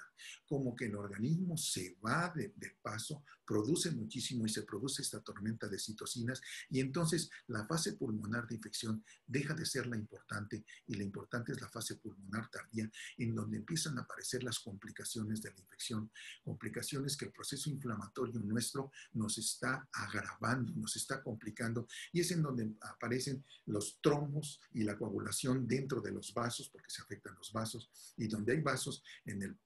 Como que el organismo se va de paso, produce muchísimo y se produce esta tormenta de citocinas, y entonces la fase pulmonar de infección deja de ser la importante, y la importante es la fase pulmonar tardía, en donde empiezan a aparecer las complicaciones de la infección, complicaciones que el proceso inflamatorio nuestro nos está agravando, nos está complicando, y es en donde aparecen los trombos y la coagulación dentro de los vasos, porque se afectan los vasos, y donde hay vasos en el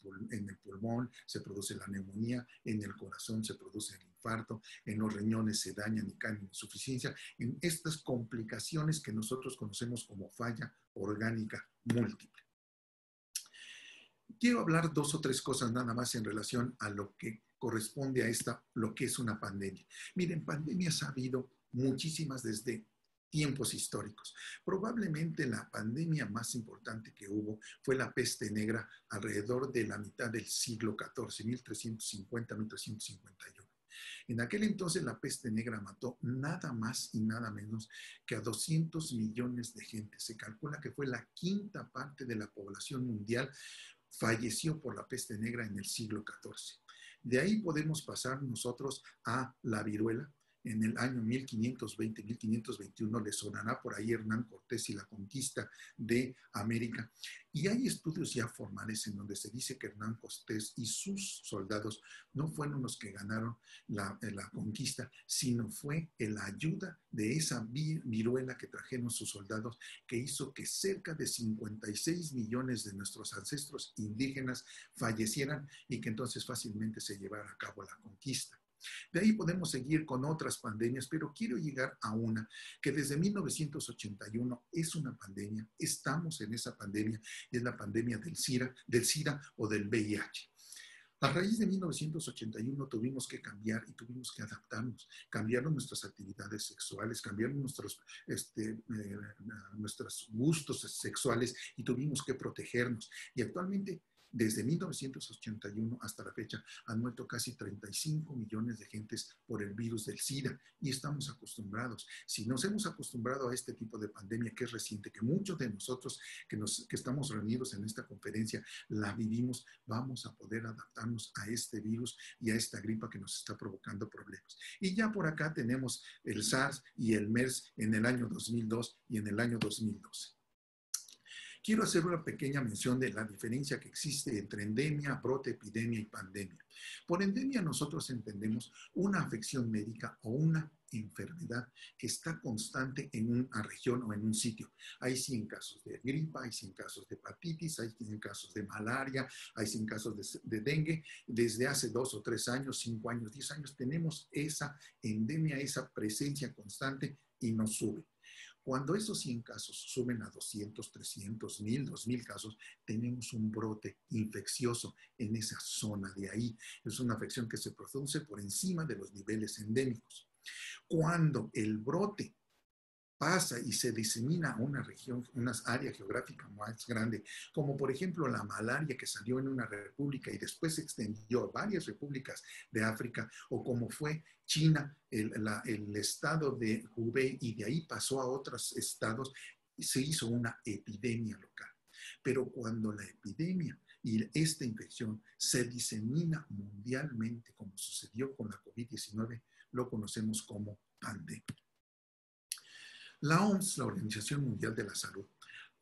pulmón se produce la neumonía, en el corazón se produce el infarto, en los riñones se dañan y caen en insuficiencia, en estas complicaciones que nosotros conocemos como falla orgánica múltiple. Quiero hablar 2 o 3 cosas nada más en relación a lo que corresponde a lo que es una pandemia. Miren, pandemias ha habido muchísimas desde tiempos históricos. Probablemente la pandemia más importante que hubo fue la peste negra alrededor de la mitad del siglo XIV, 1350-1351. En aquel entonces la peste negra mató nada más y nada menos que a 200 millones de gente. Se calcula que fue la 5ª parte de la población mundial falleció por la peste negra en el siglo XIV. De ahí podemos pasar nosotros a la viruela, en el año 1520, 1521, le sonará por ahí Hernán Cortés y la conquista de América. Y hay estudios ya formales en donde se dice que Hernán Cortés y sus soldados no fueron los que ganaron la conquista, sino fue la ayuda de esa viruela que trajeron sus soldados, que hizo que cerca de 56 millones de nuestros ancestros indígenas fallecieran y que entonces fácilmente se llevara a cabo la conquista. De ahí podemos seguir con otras pandemias, pero quiero llegar a una que desde 1981 es una pandemia, estamos en esa pandemia, y es la pandemia del SIDA o del VIH. A raíz de 1981 tuvimos que cambiar y tuvimos que adaptarnos. Cambiaron nuestras actividades sexuales, cambiaron nuestros gustos sexuales y tuvimos que protegernos. Y actualmente, desde 1981 hasta la fecha, han muerto casi 35 millones de gentes por el virus del SIDA y estamos acostumbrados. Si nos hemos acostumbrado a este tipo de pandemia que es reciente, que muchos de nosotros que estamos reunidos en esta conferencia la vivimos, vamos a poder adaptarnos a este virus y a esta gripa que nos está provocando problemas. Y ya por acá tenemos el SARS y el MERS en el año 2002 y en el año 2012. Quiero hacer una pequeña mención de la diferencia que existe entre endemia, brote, epidemia y pandemia. Por endemia nosotros entendemos una afección médica o una enfermedad que está constante en una región o en un sitio. Hay 100 casos de gripa, hay 100 casos de hepatitis, hay 100 casos de malaria, hay 100 casos de dengue. Desde hace 2 o 3 años, 5 años, 10 años, tenemos esa endemia, esa presencia constante y nos sube. Cuando esos 100 casos suben a 200, 300, 1000, 2000 casos, tenemos un brote infeccioso en esa zona de ahí. Es una afección que se produce por encima de los niveles endémicos. Cuando el brote pasa y se disemina a una región, una área geográfica más grande, como por ejemplo la malaria que salió en una república y después se extendió a varias repúblicas de África, o como fue China, el estado de Hubei, y de ahí pasó a otros estados, se hizo una epidemia local. Pero cuando la epidemia y esta infección se disemina mundialmente, como sucedió con la COVID-19, lo conocemos como pandemia. La OMS, la Organización Mundial de la Salud,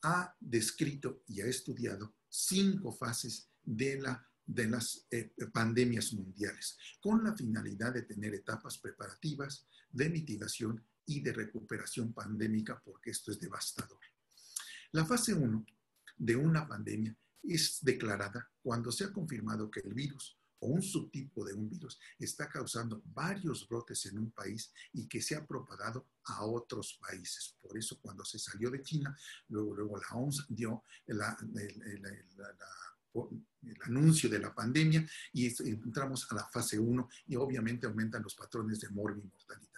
ha descrito y ha estudiado 5 fases de las pandemias mundiales, con la finalidad de tener etapas preparativas, de mitigación y de recuperación pandémica, porque esto es devastador. La fase 1 de una pandemia es declarada cuando se ha confirmado que el virus o un subtipo de un virus está causando varios brotes en un país y que se ha propagado a otros países. Por eso cuando se salió de China, luego la OMS dio el anuncio de la pandemia y entramos a la fase 1 y obviamente aumentan los patrones de morbi y mortalidad.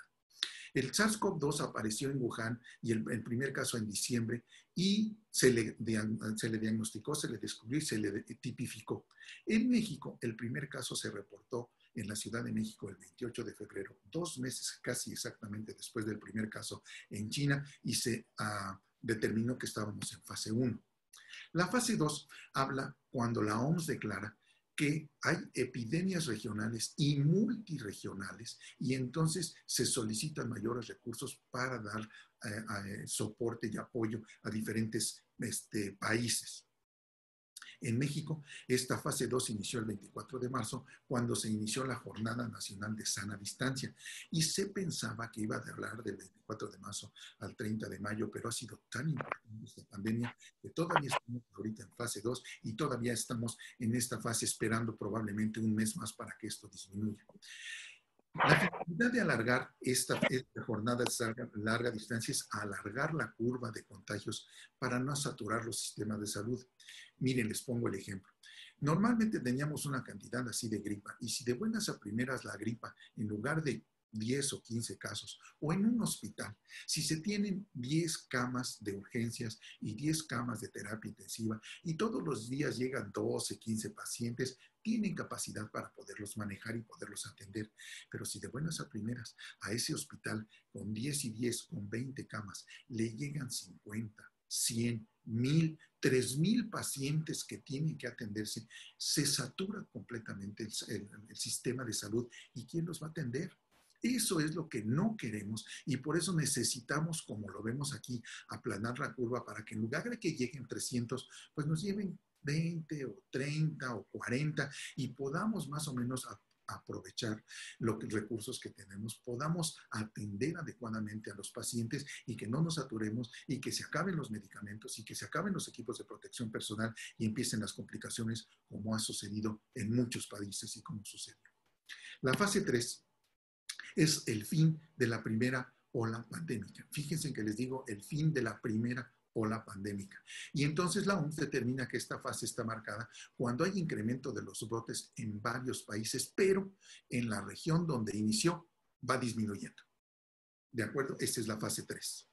El SARS-CoV-2 apareció en Wuhan y el primer caso en diciembre y se le diagnosticó, se le descubrió y se le tipificó. En México, el primer caso se reportó en la Ciudad de México el 28 de febrero, 2 meses casi exactamente después del primer caso en China, y se determinó que estábamos en fase 1. La fase 2 habla cuando la OMS declara que hay epidemias regionales y multiregionales y entonces se solicitan mayores recursos para dar soporte y apoyo a diferentes países. En México, esta fase 2 inició el 24 de marzo, cuando se inició la Jornada Nacional de Sana Distancia. Y se pensaba que iba a hablar del 24 de marzo al 30 de mayo, pero ha sido tan importante esta pandemia que todavía estamos ahorita en fase 2 y todavía estamos en esta fase esperando probablemente un mes más para que esto disminuya. La finalidad de alargar esta jornada de larga distancia es alargar la curva de contagios para no saturar los sistemas de salud. Miren, les pongo el ejemplo. Normalmente teníamos una cantidad así de gripa y si de buenas a primeras la gripa, en lugar de 10 o 15 casos, o en un hospital, si se tienen 10 camas de urgencias y 10 camas de terapia intensiva y todos los días llegan 12, 15 pacientes, tienen capacidad para poderlos manejar y poderlos atender. Pero si de buenas a primeras a ese hospital con 10 y 10, con 20 camas, le llegan 50, 100, 1000, 3000 pacientes que tienen que atenderse, se satura completamente el sistema de salud. ¿Y quién los va a atender? Eso es lo que no queremos y por eso necesitamos, como lo vemos aquí, aplanar la curva para que en lugar de que lleguen 300, pues nos lleven 20 o 30 o 40 y podamos más o menos aprovechar los recursos que tenemos, podamos atender adecuadamente a los pacientes y que no nos saturemos y que se acaben los medicamentos y que se acaben los equipos de protección personal y empiecen las complicaciones como ha sucedido en muchos países y como sucedió. La fase 3 es el fin de la primera ola pandémica. Fíjense que les digo el fin de la primera ola pandémica. Y entonces la OMS determina que esta fase está marcada cuando hay incremento de los brotes en varios países, pero en la región donde inició va disminuyendo. ¿De acuerdo? Esta es la fase 3.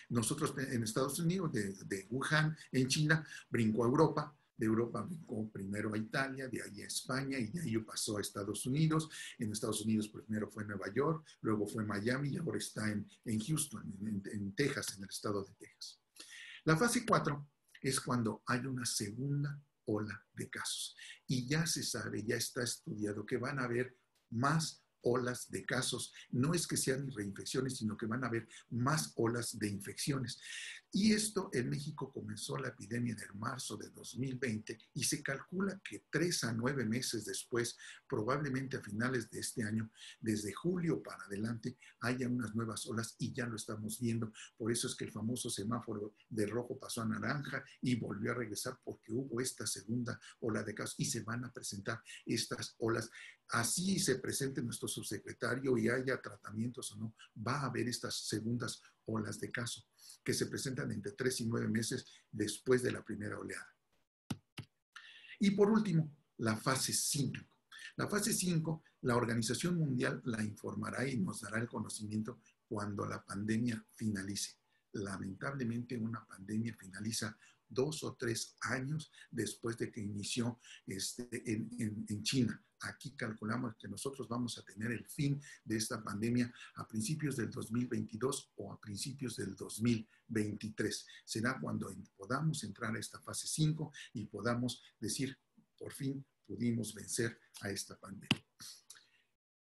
Nosotros en Estados Unidos, de Wuhan, en China, brincó a Europa. De Europa brincó primero a Italia, de ahí a España y de ahí pasó a Estados Unidos. En Estados Unidos primero fue Nueva York, luego fue Miami y ahora está en Houston, en Texas, en el estado de Texas. La fase 4 es cuando hay una segunda ola de casos y ya se sabe, ya está estudiado que van a haber más olas de casos. No es que sean reinfecciones, sino que van a haber más olas de infecciones. Y esto en México comenzó la epidemia en el marzo de 2020 y se calcula que 3 a 9 meses después, probablemente a finales de este año, desde julio para adelante, haya unas nuevas olas y ya lo estamos viendo. Por eso es que el famoso semáforo de rojo pasó a naranja y volvió a regresar porque hubo esta segunda ola de casos y se van a presentar estas olas. Así se presente nuestro subsecretario y haya tratamientos o no, va a haber estas segundas olas de casos que se presentan entre 3 y 9 meses después de la primera oleada. Y por último, la fase 5. La fase 5, la Organización Mundial la informará y nos dará el conocimiento cuando la pandemia finalice. Lamentablemente, una pandemia finaliza 2 o 3 años después de que inició en China. Aquí calculamos que nosotros vamos a tener el fin de esta pandemia a principios del 2022 o a principios del 2023. Será cuando podamos entrar a esta fase 5 y podamos decir, por fin pudimos vencer a esta pandemia.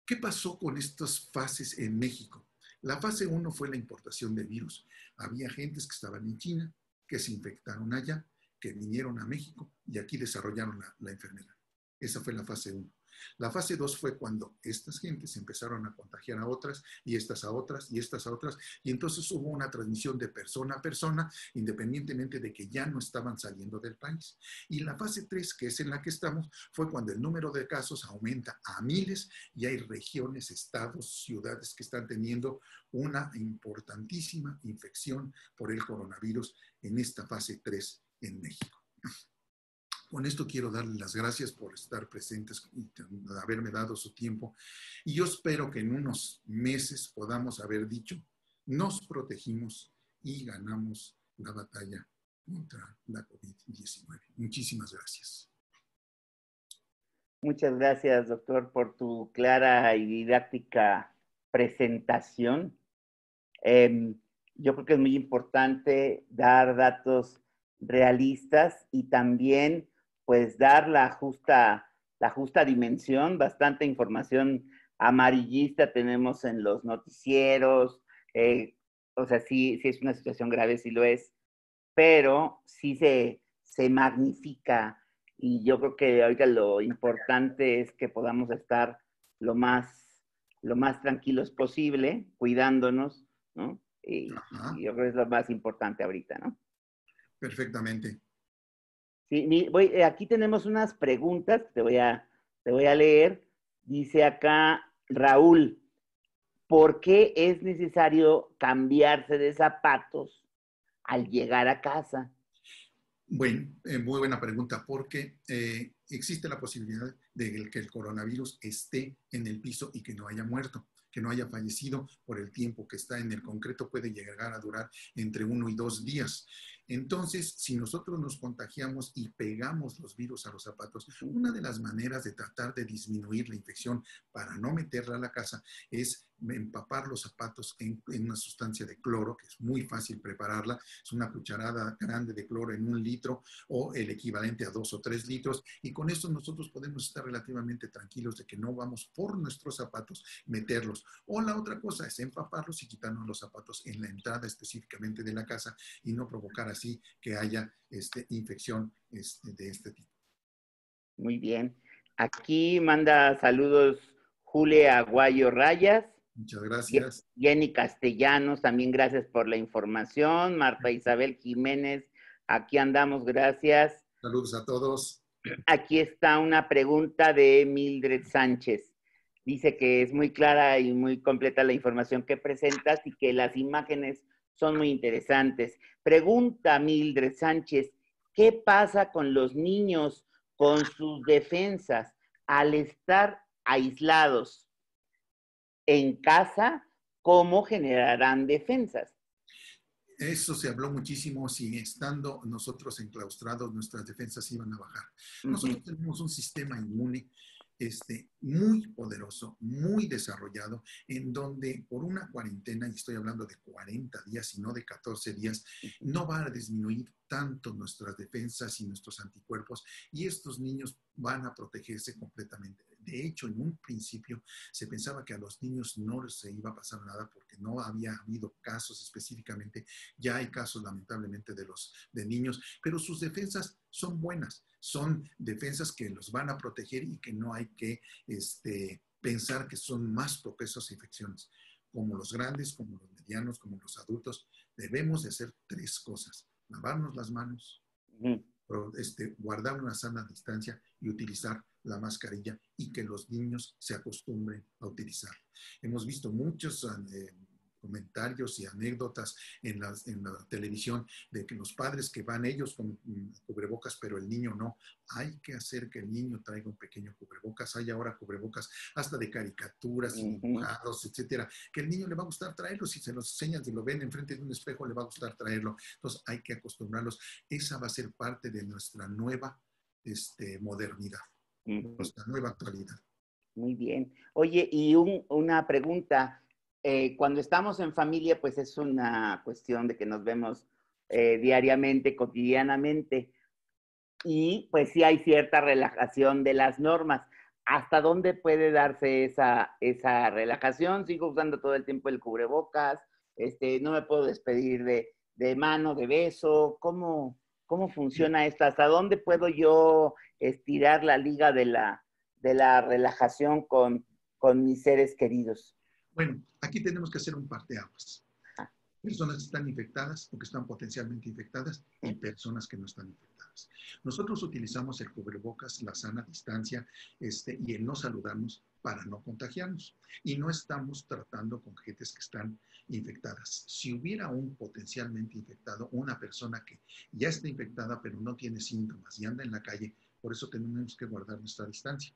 ¿Qué pasó con estas fases en México? La fase 1 fue la importación de virus. Había gentes que estaban en China, que se infectaron allá, que vinieron a México y aquí desarrollaron la enfermedad. Esa fue la fase 1. La fase 2 fue cuando estas gentes empezaron a contagiar a otras y estas a otras y estas a otras y entonces hubo una transmisión de persona a persona independientemente de que ya no estaban saliendo del país. Y la fase 3, que es en la que estamos, fue cuando el número de casos aumenta a miles y hay regiones, estados, ciudades que están teniendo una importantísima infección por el coronavirus en esta fase 3 en México. Con esto quiero darles las gracias por estar presentes y haberme dado su tiempo. Y yo espero que en unos meses podamos haber dicho, nos protegimos y ganamos la batalla contra la COVID-19. Muchísimas gracias. Muchas gracias, doctor, por tu clara y didáctica presentación. Yo creo que es muy importante dar datos realistas y también pues dar la justa dimensión. Bastante información amarillista tenemos en los noticieros, o sea, sí es una situación grave, sí lo es, pero sí se magnifica y yo creo que ahorita lo importante es que podamos estar lo más tranquilos posible, cuidándonos, ¿no? Y yo creo que es lo más importante ahorita, ¿no? Perfectamente. Sí, aquí tenemos unas preguntas que te voy a leer. Dice acá Raúl, ¿por qué es necesario cambiarse de zapatos al llegar a casa? Bueno, muy buena pregunta, porque existe la posibilidad de que el coronavirus esté en el piso y que no haya muerto, que no haya fallecido por el tiempo que está en el concreto, puede llegar a durar entre 1 y 2 días. Entonces, si nosotros nos contagiamos y pegamos los virus a los zapatos, una de las maneras de tratar de disminuir la infección para no meterla a la casa es empapar los zapatos en una sustancia de cloro, que es muy fácil prepararla, es una cucharada grande de cloro en 1 litro o el equivalente a 2 o 3 litros, y con esto nosotros podemos estar relativamente tranquilos de que no vamos por nuestros zapatos meterlos. O la otra cosa es empaparlos y quitarnos los zapatos en la entrada específicamente de la casa y no provocar así que haya infección de este tipo. Muy bien. Aquí manda saludos Julia Aguayo Rayas. Muchas gracias. Jenny Castellanos, también gracias por la información. Marta Isabel Jiménez, aquí andamos, gracias. Saludos a todos. Aquí está una pregunta de Mildred Sánchez. Dice que es muy clara y muy completa la información que presentas y que las imágenes son muy interesantes. Pregunta Mildred Sánchez, ¿qué pasa con los niños con sus defensas al estar aislados en casa? ¿Cómo generarán defensas? Eso se habló muchísimo, si estando nosotros enclaustrados, nuestras defensas iban a bajar. Nosotros tenemos un sistema inmune muy poderoso, muy desarrollado, en donde por una cuarentena, y estoy hablando de 40 días y no de 14 días, no va a disminuir tanto nuestras defensas y nuestros anticuerpos, y estos niños van a protegerse completamente. De hecho, en un principio se pensaba que a los niños no les iba a pasar nada porque no había habido casos específicamente. Ya hay casos, lamentablemente, de niños, pero sus defensas son buenas. Son defensas que los van a proteger y que no hay que pensar que son más propensos a infecciones. Como los grandes, como los medianos, como los adultos, debemos de hacer 3 cosas. Lavarnos las manos, guardar una sana distancia y utilizar la mascarilla, y que los niños se acostumbren a utilizar. Hemos visto muchos comentarios y anécdotas en la televisión de que los padres que van ellos con cubrebocas, pero el niño no. Hay que hacer que el niño traiga un pequeño cubrebocas. Hay ahora cubrebocas hasta de caricaturas, dibujados, etcétera, que el niño le va a gustar traerlos. Si se los enseñan, si lo ven enfrente de un espejo, le va a gustar traerlo. Entonces hay que acostumbrarlos. Esa va a ser parte de nuestra nueva modernidad, nuestra nueva actualidad. Muy bien. Oye, y una pregunta. Cuando estamos en familia, pues es una cuestión de que nos vemos diariamente, cotidianamente, y pues sí hay cierta relajación de las normas. ¿Hasta dónde puede darse esa relajación? Sigo usando todo el tiempo el cubrebocas, no me puedo despedir de mano, de beso. ¿Cómo funciona esto? ¿Hasta dónde puedo yo estirar la liga de la relajación con mis seres queridos? Bueno, aquí tenemos que hacer un parteaguas. Personas que están infectadas o que están potencialmente infectadas y personas que no están infectadas. Nosotros utilizamos el cubrebocas, la sana distancia y el no saludarnos para no contagiarnos. Y no estamos tratando con gentes que están infectadas. Si hubiera un potencialmente infectado, una persona que ya está infectada pero no tiene síntomas y anda en la calle, por eso tenemos que guardar nuestra distancia.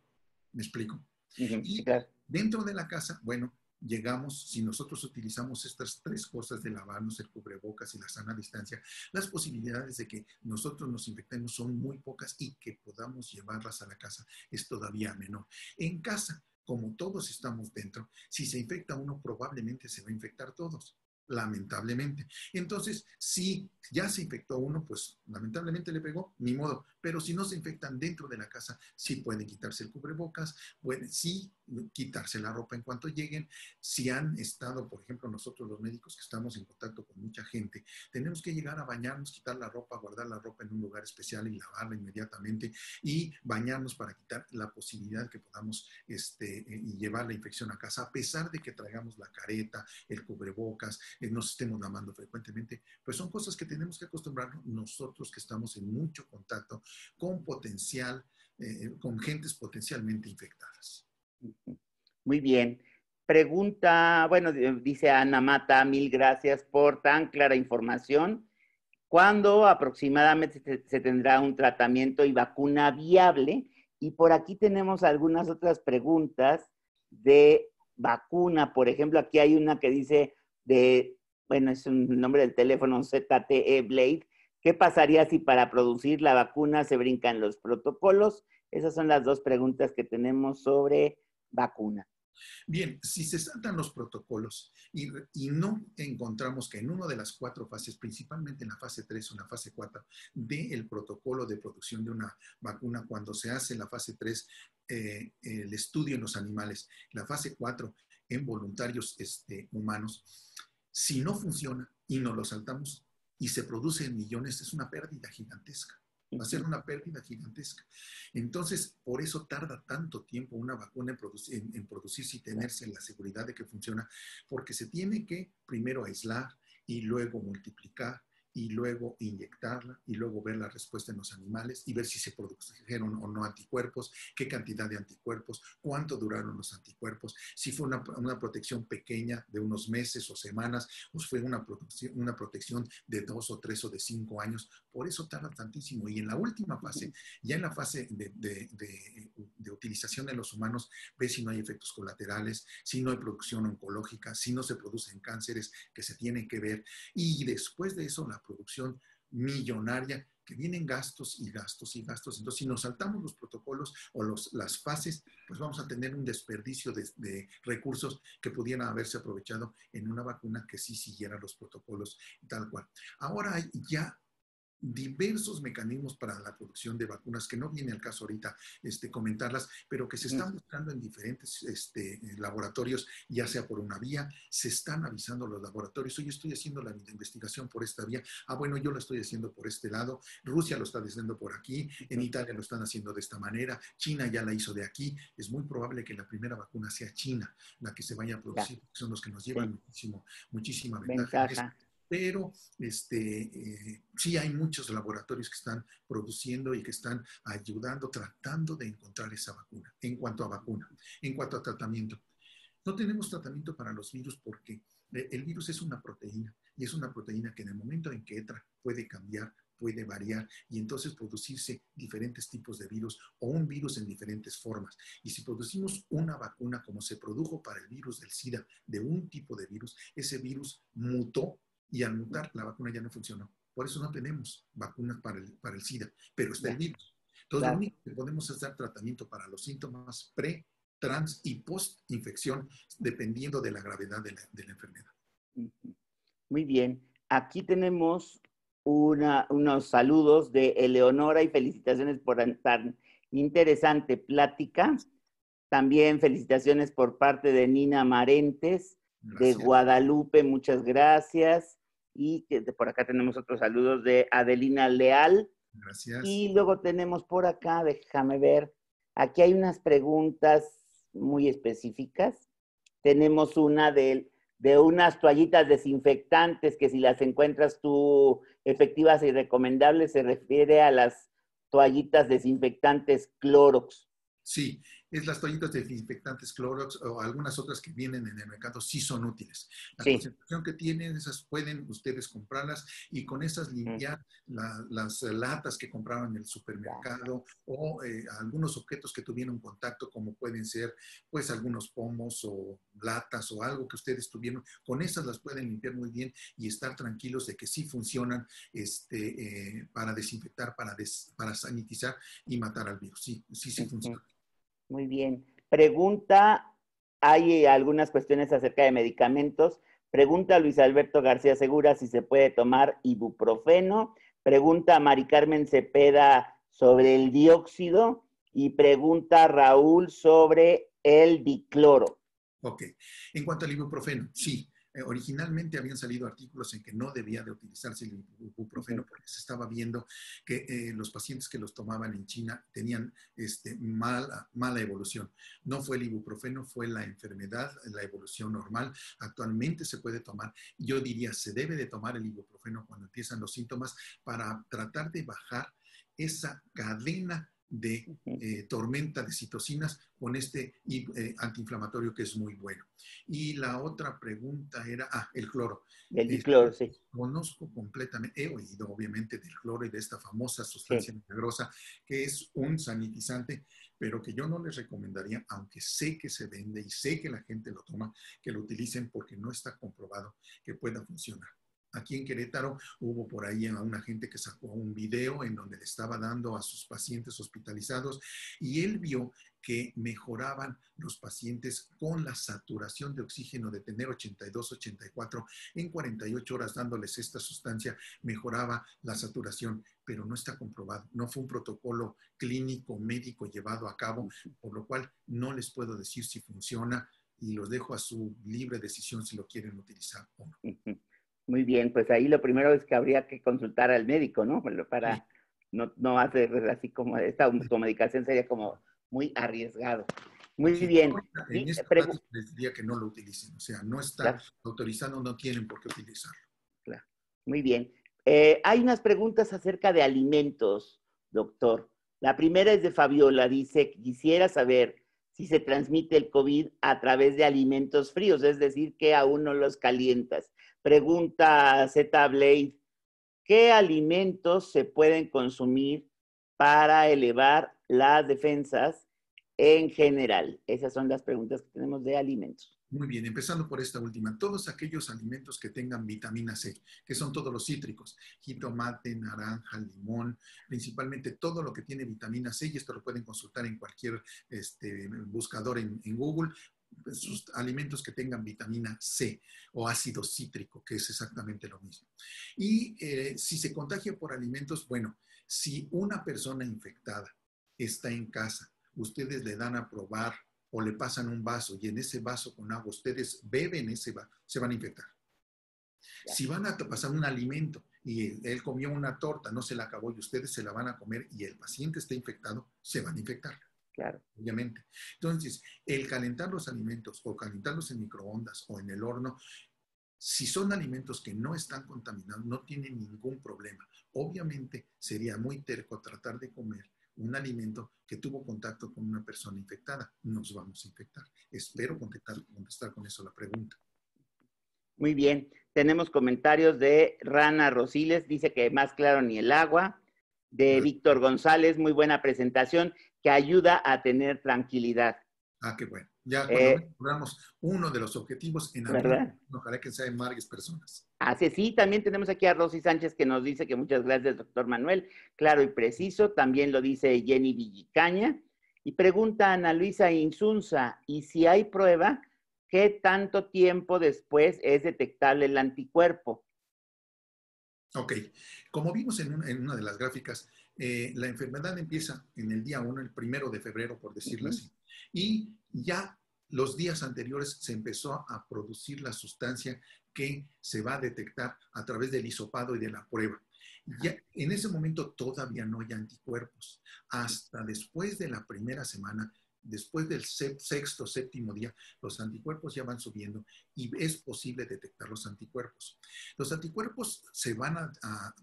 ¿Me explico? Y dentro de la casa, bueno, llegamos, si nosotros utilizamos estas 3 cosas de lavarnos, el cubrebocas y la sana distancia, las posibilidades de que nosotros nos infectemos son muy pocas y que podamos llevarlas a la casa es todavía menor. En casa, como todos estamos dentro, si se infecta uno, probablemente se va a infectar todos, lamentablemente. Entonces, si ya se infectó uno, pues lamentablemente le pegó, ni modo. Pero si no se infectan dentro de la casa, sí pueden quitarse el cubrebocas, pueden sí quitarse la ropa en cuanto lleguen. Si han estado, por ejemplo, nosotros los médicos que estamos en contacto con mucha gente, tenemos que llegar a bañarnos, quitar la ropa, guardar la ropa en un lugar especial y lavarla inmediatamente y bañarnos para quitar la posibilidad que podamos llevar la infección a casa, a pesar de que traigamos la careta, el cubrebocas, nos estemos lavando frecuentemente. Pues son cosas que tenemos que acostumbrarnos nosotros que estamos en mucho contacto con con gentes potencialmente infectadas. Muy bien. Pregunta, bueno, dice Ana Mata, 1000 gracias por tan clara información. ¿Cuándo aproximadamente se tendrá un tratamiento y vacuna viable? Y por aquí tenemos algunas otras preguntas de vacuna. Por ejemplo, aquí hay una que dice bueno, es un nombre del teléfono, ZTE Blade. ¿Qué pasaría si para producir la vacuna se brincan los protocolos? Esas son las 2 preguntas que tenemos sobre vacuna. Bien, si se saltan los protocolos y no encontramos que en una de las 4 fases, principalmente en la fase 3 o en la fase 4 del protocolo de producción de una vacuna, cuando se hace en la fase 3 el estudio en los animales, la fase 4 en voluntarios humanos, si no funciona y nos lo saltamos y se produce en millones, es una pérdida gigantesca. Va a ser una pérdida gigantesca. Entonces, por eso tarda tanto tiempo una vacuna en producirse y tenerse la seguridad de que funciona, porque se tiene que primero aislar y luego multiplicar y luego inyectarla y luego ver la respuesta en los animales y ver si se produjeron o no anticuerpos, qué cantidad de anticuerpos, cuánto duraron los anticuerpos, si fue una protección pequeña de unos meses o semanas, o fue una protección de 2 o 3 o de 5 años. Por eso tarda tantísimo. Y en la última fase, ya en la fase de utilización en los humanos, ve si no hay efectos colaterales, si no hay producción oncológica, si no se producen cánceres que se tienen que ver. Y después de eso, la producción millonaria, que vienen gastos y gastos y gastos. Entonces, si nos saltamos los protocolos o las fases, pues vamos a tener un desperdicio de recursos que pudieran haberse aprovechado en una vacuna que sí siguiera los protocolos tal cual. Ahora hay ya diversos mecanismos para la producción de vacunas, que no viene al caso ahorita comentarlas, pero que se están buscando en diferentes laboratorios, ya sea por una vía, se están avisando los laboratorios, oye, estoy haciendo la investigación por esta vía, bueno, yo lo estoy haciendo por este lado, Rusia lo está haciendo por aquí, en Italia lo están haciendo de esta manera, China ya la hizo de aquí, es muy probable que la primera vacuna sea China, la que se vaya a producir, porque son los que nos llevan muchísima ventaja en eso. Pero sí hay muchos laboratorios que están produciendo y que están ayudando, tratando de encontrar esa vacuna. En cuanto a vacuna, en cuanto a tratamiento, no tenemos tratamiento para los virus porque el virus es una proteína y es una proteína que en el momento en que entra puede cambiar, puede variar y entonces producirse diferentes tipos de virus o un virus en diferentes formas. Y si producimos una vacuna como se produjo para el virus del SIDA de un tipo de virus, ese virus mutó y al mutar la vacuna ya no funcionó. Por eso no tenemos vacunas para el SIDA, pero está el virus. Entonces, lo único que podemos es dar tratamiento para los síntomas pre, trans y post-infección, dependiendo de la gravedad de la enfermedad. Muy bien. Aquí tenemos unos saludos de Eleonora y felicitaciones por tan interesante plática. También felicitaciones por parte de Nina Marentes, de Guadalupe, muchas gracias. Y por acá tenemos otros saludos de Adelina Leal. Gracias. Y luego tenemos por acá, déjame ver, aquí hay unas preguntas muy específicas. Tenemos una de unas toallitas desinfectantes que si las encuentras tú efectivas y recomendables, se refiere a las toallitas desinfectantes Clorox. Sí, es las toallitas desinfectantes Clorox o algunas otras que vienen en el mercado sí son útiles. La concentración que tienen, esas pueden ustedes comprarlas y con esas limpiar las latas que compraron en el supermercado o algunos objetos que tuvieron contacto, como pueden ser pues algunos pomos o latas o algo que ustedes tuvieron. Con esas las pueden limpiar muy bien y estar tranquilos de que sí funcionan para desinfectar, para sanitizar y matar al virus. Sí funciona. Muy bien. Pregunta, hay algunas cuestiones acerca de medicamentos. Pregunta Luis Alberto García Segura si se puede tomar ibuprofeno. Pregunta Mari Carmen Cepeda sobre el dióxido. Y pregunta Raúl sobre el dicloro. Ok. En cuanto al ibuprofeno, sí. Originalmente habían salido artículos en que no debía de utilizarse el ibuprofeno porque se estaba viendo que los pacientes que los tomaban en China tenían mala evolución. No fue el ibuprofeno, fue la enfermedad, la evolución normal. Actualmente se puede tomar, yo diría, se debe de tomar el ibuprofeno cuando empiezan los síntomas para tratar de bajar esa cadena de tormenta de citocinas con antiinflamatorio que es muy bueno. Y la otra pregunta era, el cloro. El dicloro, sí. Conozco completamente, he oído obviamente del cloro y de esta famosa sustancia milagrosa que es un sanitizante, pero que yo no les recomendaría, aunque sé que se vende y sé que la gente lo toma, que lo utilicen porque no está comprobado que pueda funcionar. Aquí en Querétaro hubo por ahí a una gente que sacó un video en donde le estaba dando a sus pacientes hospitalizados y él vio que mejoraban los pacientes con la saturación de oxígeno de tener 82, 84, en 48 horas dándoles esta sustancia, mejoraba la saturación, pero no está comprobado. No fue un protocolo clínico médico llevado a cabo, por lo cual no les puedo decir si funciona y los dejo a su libre decisión si lo quieren utilizar o no. Muy bien, pues ahí lo primero es que habría que consultar al médico, ¿no? Para no hacer así como esta automedicación sería como muy arriesgado. Muy Sí, bien. en Y, esta plática les diría que no lo utilicen, o sea, no está claro, autorizado, no tienen por qué utilizarlo. claro. Muy bien. Hay unas preguntas acerca de alimentos, doctor. La primera es de Fabiola, dice, quisiera saber si se transmite el COVID a través de alimentos fríos, es decir, que aún no los calientas. Pregunta Z Blade, ¿qué alimentos se pueden consumir para elevar las defensas en general? Esas son las preguntas que tenemos de alimentos. Muy bien, empezando por esta última. Todos aquellos alimentos que tengan vitamina C, que son todos los cítricos, jitomate, naranja, limón, principalmente todo lo que tiene vitamina C, y esto lo pueden consultar en cualquier buscador en Google, sus alimentos que tengan vitamina C o ácido cítrico, que es exactamente lo mismo. Y si se contagia por alimentos, bueno, si una persona infectada está en casa, ustedes le dan a probar o le pasan un vaso y en ese vaso con agua ustedes beben ese vaso, se van a infectar. Si van a pasar un alimento y él comió una torta, no se la acabó y ustedes se la van a comer y el paciente está infectado, se van a infectar. Claro. Obviamente. Entonces, el calentar los alimentos o calentarlos en microondas o en el horno, si son alimentos que no están contaminados, no tienen ningún problema. Obviamente, sería muy terco tratar de comer un alimento que tuvo contacto con una persona infectada. Nos vamos a infectar. Espero contestar con eso la pregunta. Muy bien. Tenemos comentarios de Rana Rosiles, dice que más claro ni el agua. De Víctor González, muy buena presentación, que ayuda a tener tranquilidad. Ah, qué bueno. Ya por lo menos logramos uno de los objetivos en abril. ¿Verdad? Ojalá que sea en varias personas. Así sí, también tenemos aquí a Rosy Sánchez que nos dice que muchas gracias, doctor Manuel. Claro y preciso. También lo dice Jenny Villicaña. Y pregunta a Ana Luisa Insunza, ¿y si hay prueba, qué tanto tiempo después es detectable el anticuerpo? Ok, como vimos en una de las gráficas, la enfermedad empieza en el día 1, el 1 de febrero, por decirlo así, y ya los días anteriores se empezó a producir la sustancia que se va a detectar a través del hisopado y de la prueba. Ya en ese momento todavía no hay anticuerpos. Hasta después de la primera semana, después del sexto, séptimo día, los anticuerpos ya van subiendo y es posible detectar los anticuerpos. Los anticuerpos se van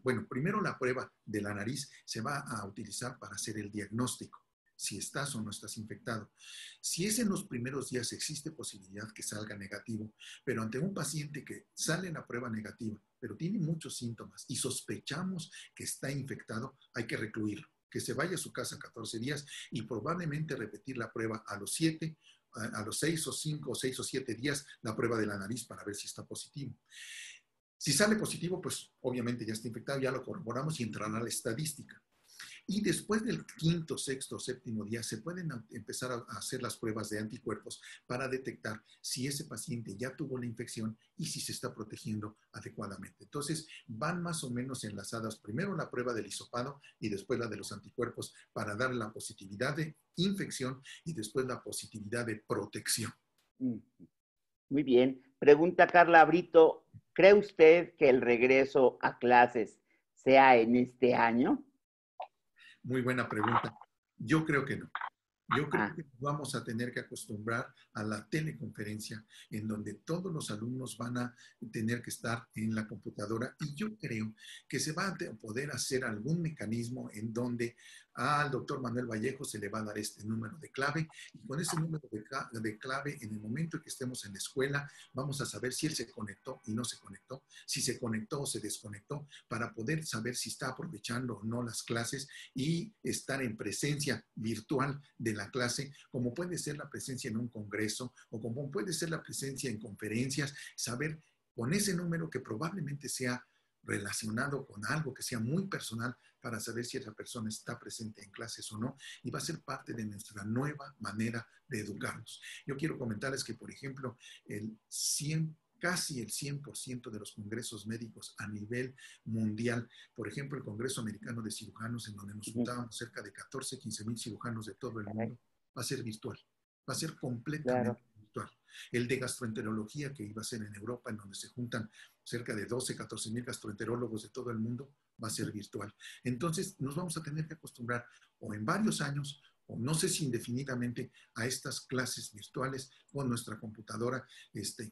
bueno, primero la prueba de la nariz se va a utilizar para hacer el diagnóstico, si estás o no estás infectado. Si es en los primeros días, existe posibilidad que salga negativo, pero ante un paciente que sale en la prueba negativa, pero tiene muchos síntomas y sospechamos que está infectado, hay que recluirlo, que se vaya a su casa 14 días y probablemente repetir la prueba a los 7, a los 6 o 5 o 6 o 7 días, la prueba de la nariz para ver si está positivo. Si sale positivo, pues obviamente ya está infectado, ya lo corroboramos y entrará a la estadística. Y después del quinto, sexto, séptimo día se pueden empezar a hacer las pruebas de anticuerpos para detectar si ese paciente ya tuvo la infección y si se está protegiendo adecuadamente. Entonces, van más o menos enlazadas primero la prueba del hisopado y después la de los anticuerpos para dar la positividad de infección y después la positividad de protección. Muy bien. Pregunta Carla Brito, ¿cree usted que el regreso a clases sea en este año? Muy buena pregunta. Yo creo que no. Yo creo que vamos a tener que acostumbrar a la teleconferencia en donde todos los alumnos van a tener que estar en la computadora y yo creo que se va a poder hacer algún mecanismo en donde al doctor Manuel Vallejo se le va a dar este número de clave y con ese número de clave en el momento en que estemos en la escuela vamos a saber si él se conectó y no se conectó, si se conectó o se desconectó para poder saber si está aprovechando o no las clases y estar en presencia virtual de la clase, como puede ser la presencia en un congreso o como puede ser la presencia en conferencias, saber con ese número que probablemente sea relacionado con algo que sea muy personal para saber si esa persona está presente en clases o no, y va a ser parte de nuestra nueva manera de educarnos. Yo quiero comentarles que, por ejemplo, casi el 100% de los congresos médicos a nivel mundial, por ejemplo, el Congreso Americano de Cirujanos, en donde nos juntábamos cerca de 14, 15 mil cirujanos de todo el mundo, va a ser virtual, va a ser completamente virtual. El de gastroenterología, que iba a ser en Europa, en donde se juntan cerca de 12, 14 mil gastroenterólogos de todo el mundo, va a ser virtual. Entonces, nos vamos a tener que acostumbrar o en varios años, o no sé si indefinidamente, a estas clases virtuales con nuestra computadora,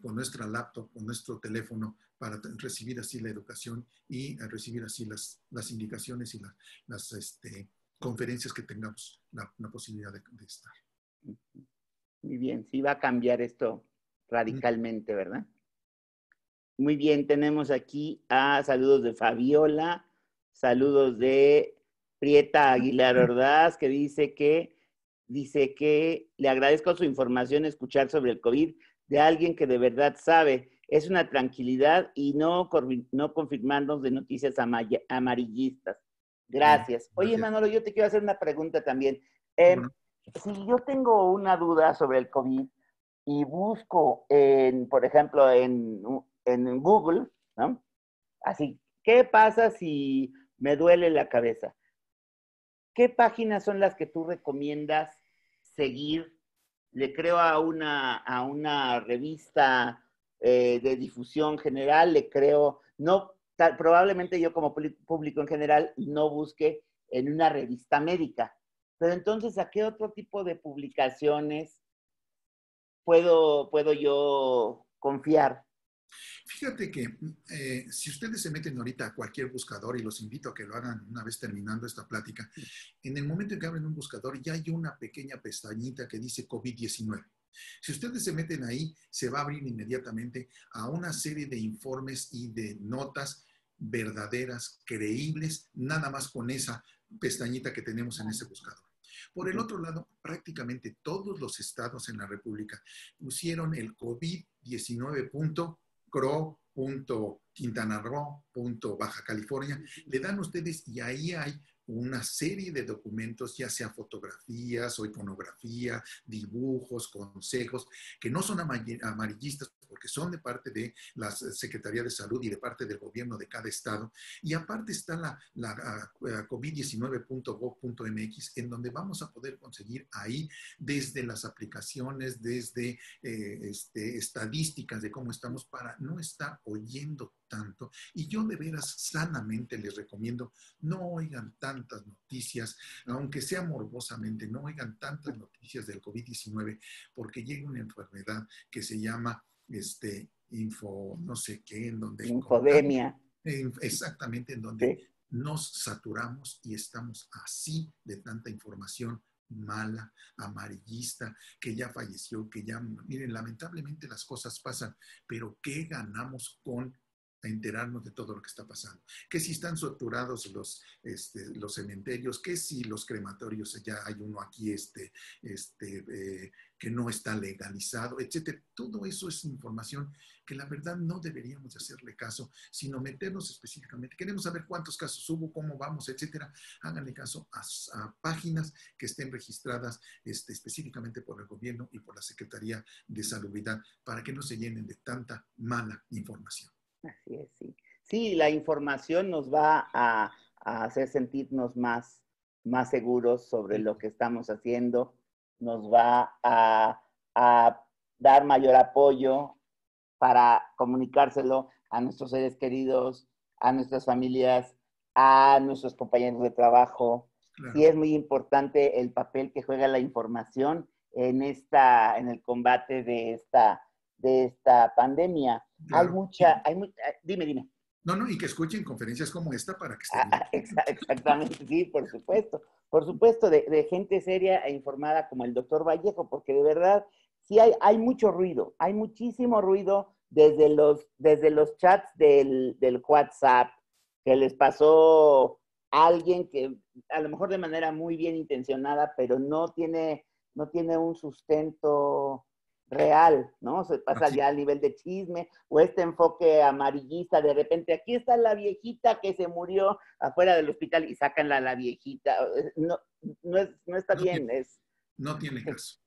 con nuestra laptop, con nuestro teléfono, para recibir así la educación y recibir así las indicaciones y las conferencias que tengamos la posibilidad de estar. Muy bien, sí va a cambiar esto radicalmente, ¿verdad? Muy bien, tenemos aquí saludos de Fabiola, saludos de Prieta Aguilar Ordaz, que dice que le agradezco su información, escuchar sobre el COVID de alguien que de verdad sabe. Es una tranquilidad y no confirmarnos de noticias amarillistas. Gracias. Oye, Manolo, yo te quiero hacer una pregunta también. Si yo tengo una duda sobre el COVID y busco, por ejemplo, en Google, ¿no? Así, ¿qué pasa si me duele la cabeza? ¿Qué páginas son las que tú recomiendas seguir? Le creo a una revista de difusión general, le creo, no, probablemente yo como público en general no busque en una revista médica, pero entonces, ¿a qué otro tipo de publicaciones puedo yo confiar? Fíjate que si ustedes se meten ahorita a cualquier buscador, y los invito a que lo hagan una vez terminando esta plática, en el momento en que abren un buscador ya hay una pequeña pestañita que dice COVID-19. Si ustedes se meten ahí, se va a abrir inmediatamente a una serie de informes y de notas verdaderas, creíbles, nada más con esa pestañita que tenemos en ese buscador. Por el otro lado, prácticamente todos los estados en la República pusieron el COVID-19.cro.quintanaroo.baja California. Le dan ustedes y ahí hay una serie de documentos, ya sea fotografías o iconografía, dibujos, consejos, que no son amarillistas porque son de parte de la Secretaría de Salud y de parte del gobierno de cada estado. Y aparte está la covid19.gov.mx, en donde vamos a poder conseguir ahí desde las aplicaciones, desde estadísticas de cómo estamos, para no estar oyendo tanto. Y yo de veras sanamente les recomiendo, no oigan tantas noticias, aunque sea morbosamente, no oigan tantas noticias del COVID-19, porque llega una enfermedad que se llama no sé qué, en donde... Infodemia. Exactamente, en donde nos saturamos y estamos así de tanta información mala, amarillista, que ya falleció, que ya... Miren, lamentablemente las cosas pasan, pero ¿qué ganamos con enterarnos de todo lo que está pasando? Que si están saturados los cementerios, que si los crematorios, ya hay uno aquí que no está legalizado, etcétera. Todo eso es información que la verdad no deberíamos de hacerle caso, sino meternos específicamente. Queremos saber cuántos casos hubo, cómo vamos, etcétera. Háganle caso a páginas que estén registradas específicamente por el gobierno y por la Secretaría de Salubridad, para que no se llenen de tanta mala información. Así es, sí. Sí, la información nos va a hacer sentirnos más seguros sobre lo que estamos haciendo, nos va a dar mayor apoyo para comunicárselo a nuestros seres queridos, a nuestras familias, a nuestros compañeros de trabajo. Claro. Sí es muy importante el papel que juega la información en el combate de esta pandemia. Claro. Dime. No, y que escuchen conferencias como esta para que estén... Exactamente, sí, por supuesto, de gente seria e informada como el doctor Vallejo, porque de verdad, sí hay mucho ruido, hay muchísimo ruido desde los chats del WhatsApp, que les pasó a alguien que a lo mejor de manera muy bien intencionada, pero no tiene un sustento real, ¿no? Se pasa Así. ya al nivel de chisme, o este enfoque amarillista, de repente, aquí está la viejita que se murió afuera del hospital y sacan la viejita. No, no está No bien, tiene, no tiene caso.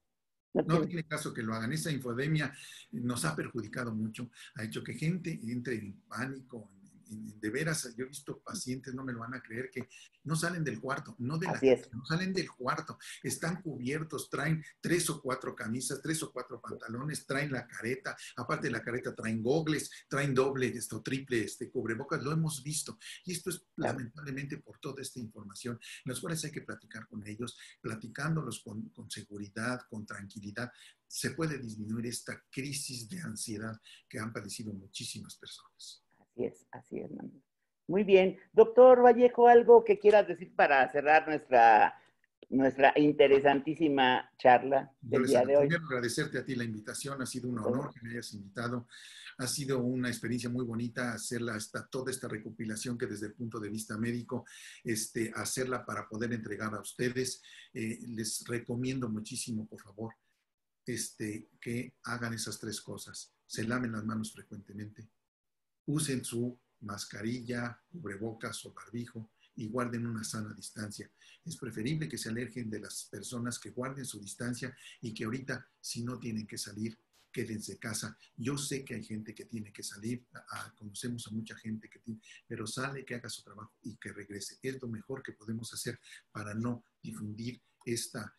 no No tiene, tiene caso que lo hagan. Esa infodemia nos ha perjudicado mucho, ha hecho que gente entre en pánico. De veras, yo he visto pacientes, no me lo van a creer, que no salen del cuarto, no de la así casa, es. no salen del cuarto, están cubiertos, traen 3 o 4 camisas, 3 o 4 pantalones, traen la careta, aparte de la careta traen gogles, traen doble o triple cubrebocas, lo hemos visto. Y esto es Claro. lamentablemente por toda esta información, en las cuales hay que platicar con ellos, platicándolos con seguridad, con tranquilidad, se puede disminuir esta crisis de ansiedad que han padecido muchísimas personas. Así es, Manuel. Muy bien. Doctor Vallejo, ¿algo que quieras decir para cerrar nuestra interesantísima charla Yo del les día de hoy? primero agradecerte a ti la invitación, ha sido un honor que me hayas invitado, ha sido una experiencia muy bonita hacerla toda esta recopilación que desde el punto de vista médico, hacerla para poder entregar a ustedes. Les recomiendo muchísimo, por favor, que hagan esas 3 cosas. Se laven las manos frecuentemente, usen su mascarilla, cubrebocas o barbijo y guarden una sana distancia. Es preferible que se alejen de las personas, que guarden su distancia y que ahorita, si no tienen que salir, quédense en casa. Yo sé que hay gente que tiene que salir, conocemos a mucha gente que tiene, pero sale, que haga su trabajo y que regrese. Es lo mejor que podemos hacer para no difundir esta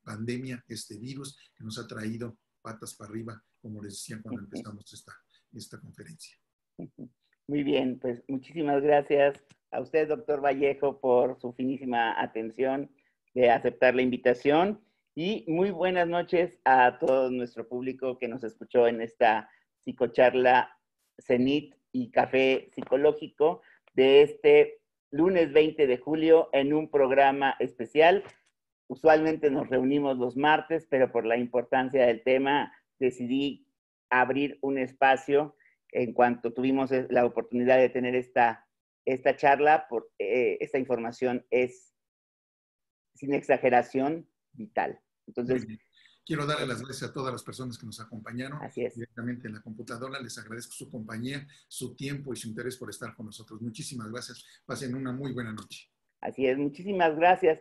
pandemia, este virus que nos ha traído patas para arriba, como les decía cuando empezamos esta conferencia. Muy bien, pues muchísimas gracias a usted, doctor Vallejo, por su finísima atención de aceptar la invitación y muy buenas noches a todo nuestro público que nos escuchó en esta psicocharla Cenit y Café Psicológico de este lunes 20 de julio en un programa especial. Usualmente nos reunimos los martes, pero por la importancia del tema decidí abrir un espacio en cuanto tuvimos la oportunidad de tener esta charla. Esta información es, sin exageración, vital. Muy Entonces, bien. Quiero darle las gracias a todas las personas que nos acompañaron así es. directamente en la computadora. Les agradezco su compañía, su tiempo y su interés por estar con nosotros. Muchísimas gracias. Pasen una muy buena noche. Así es, muchísimas gracias.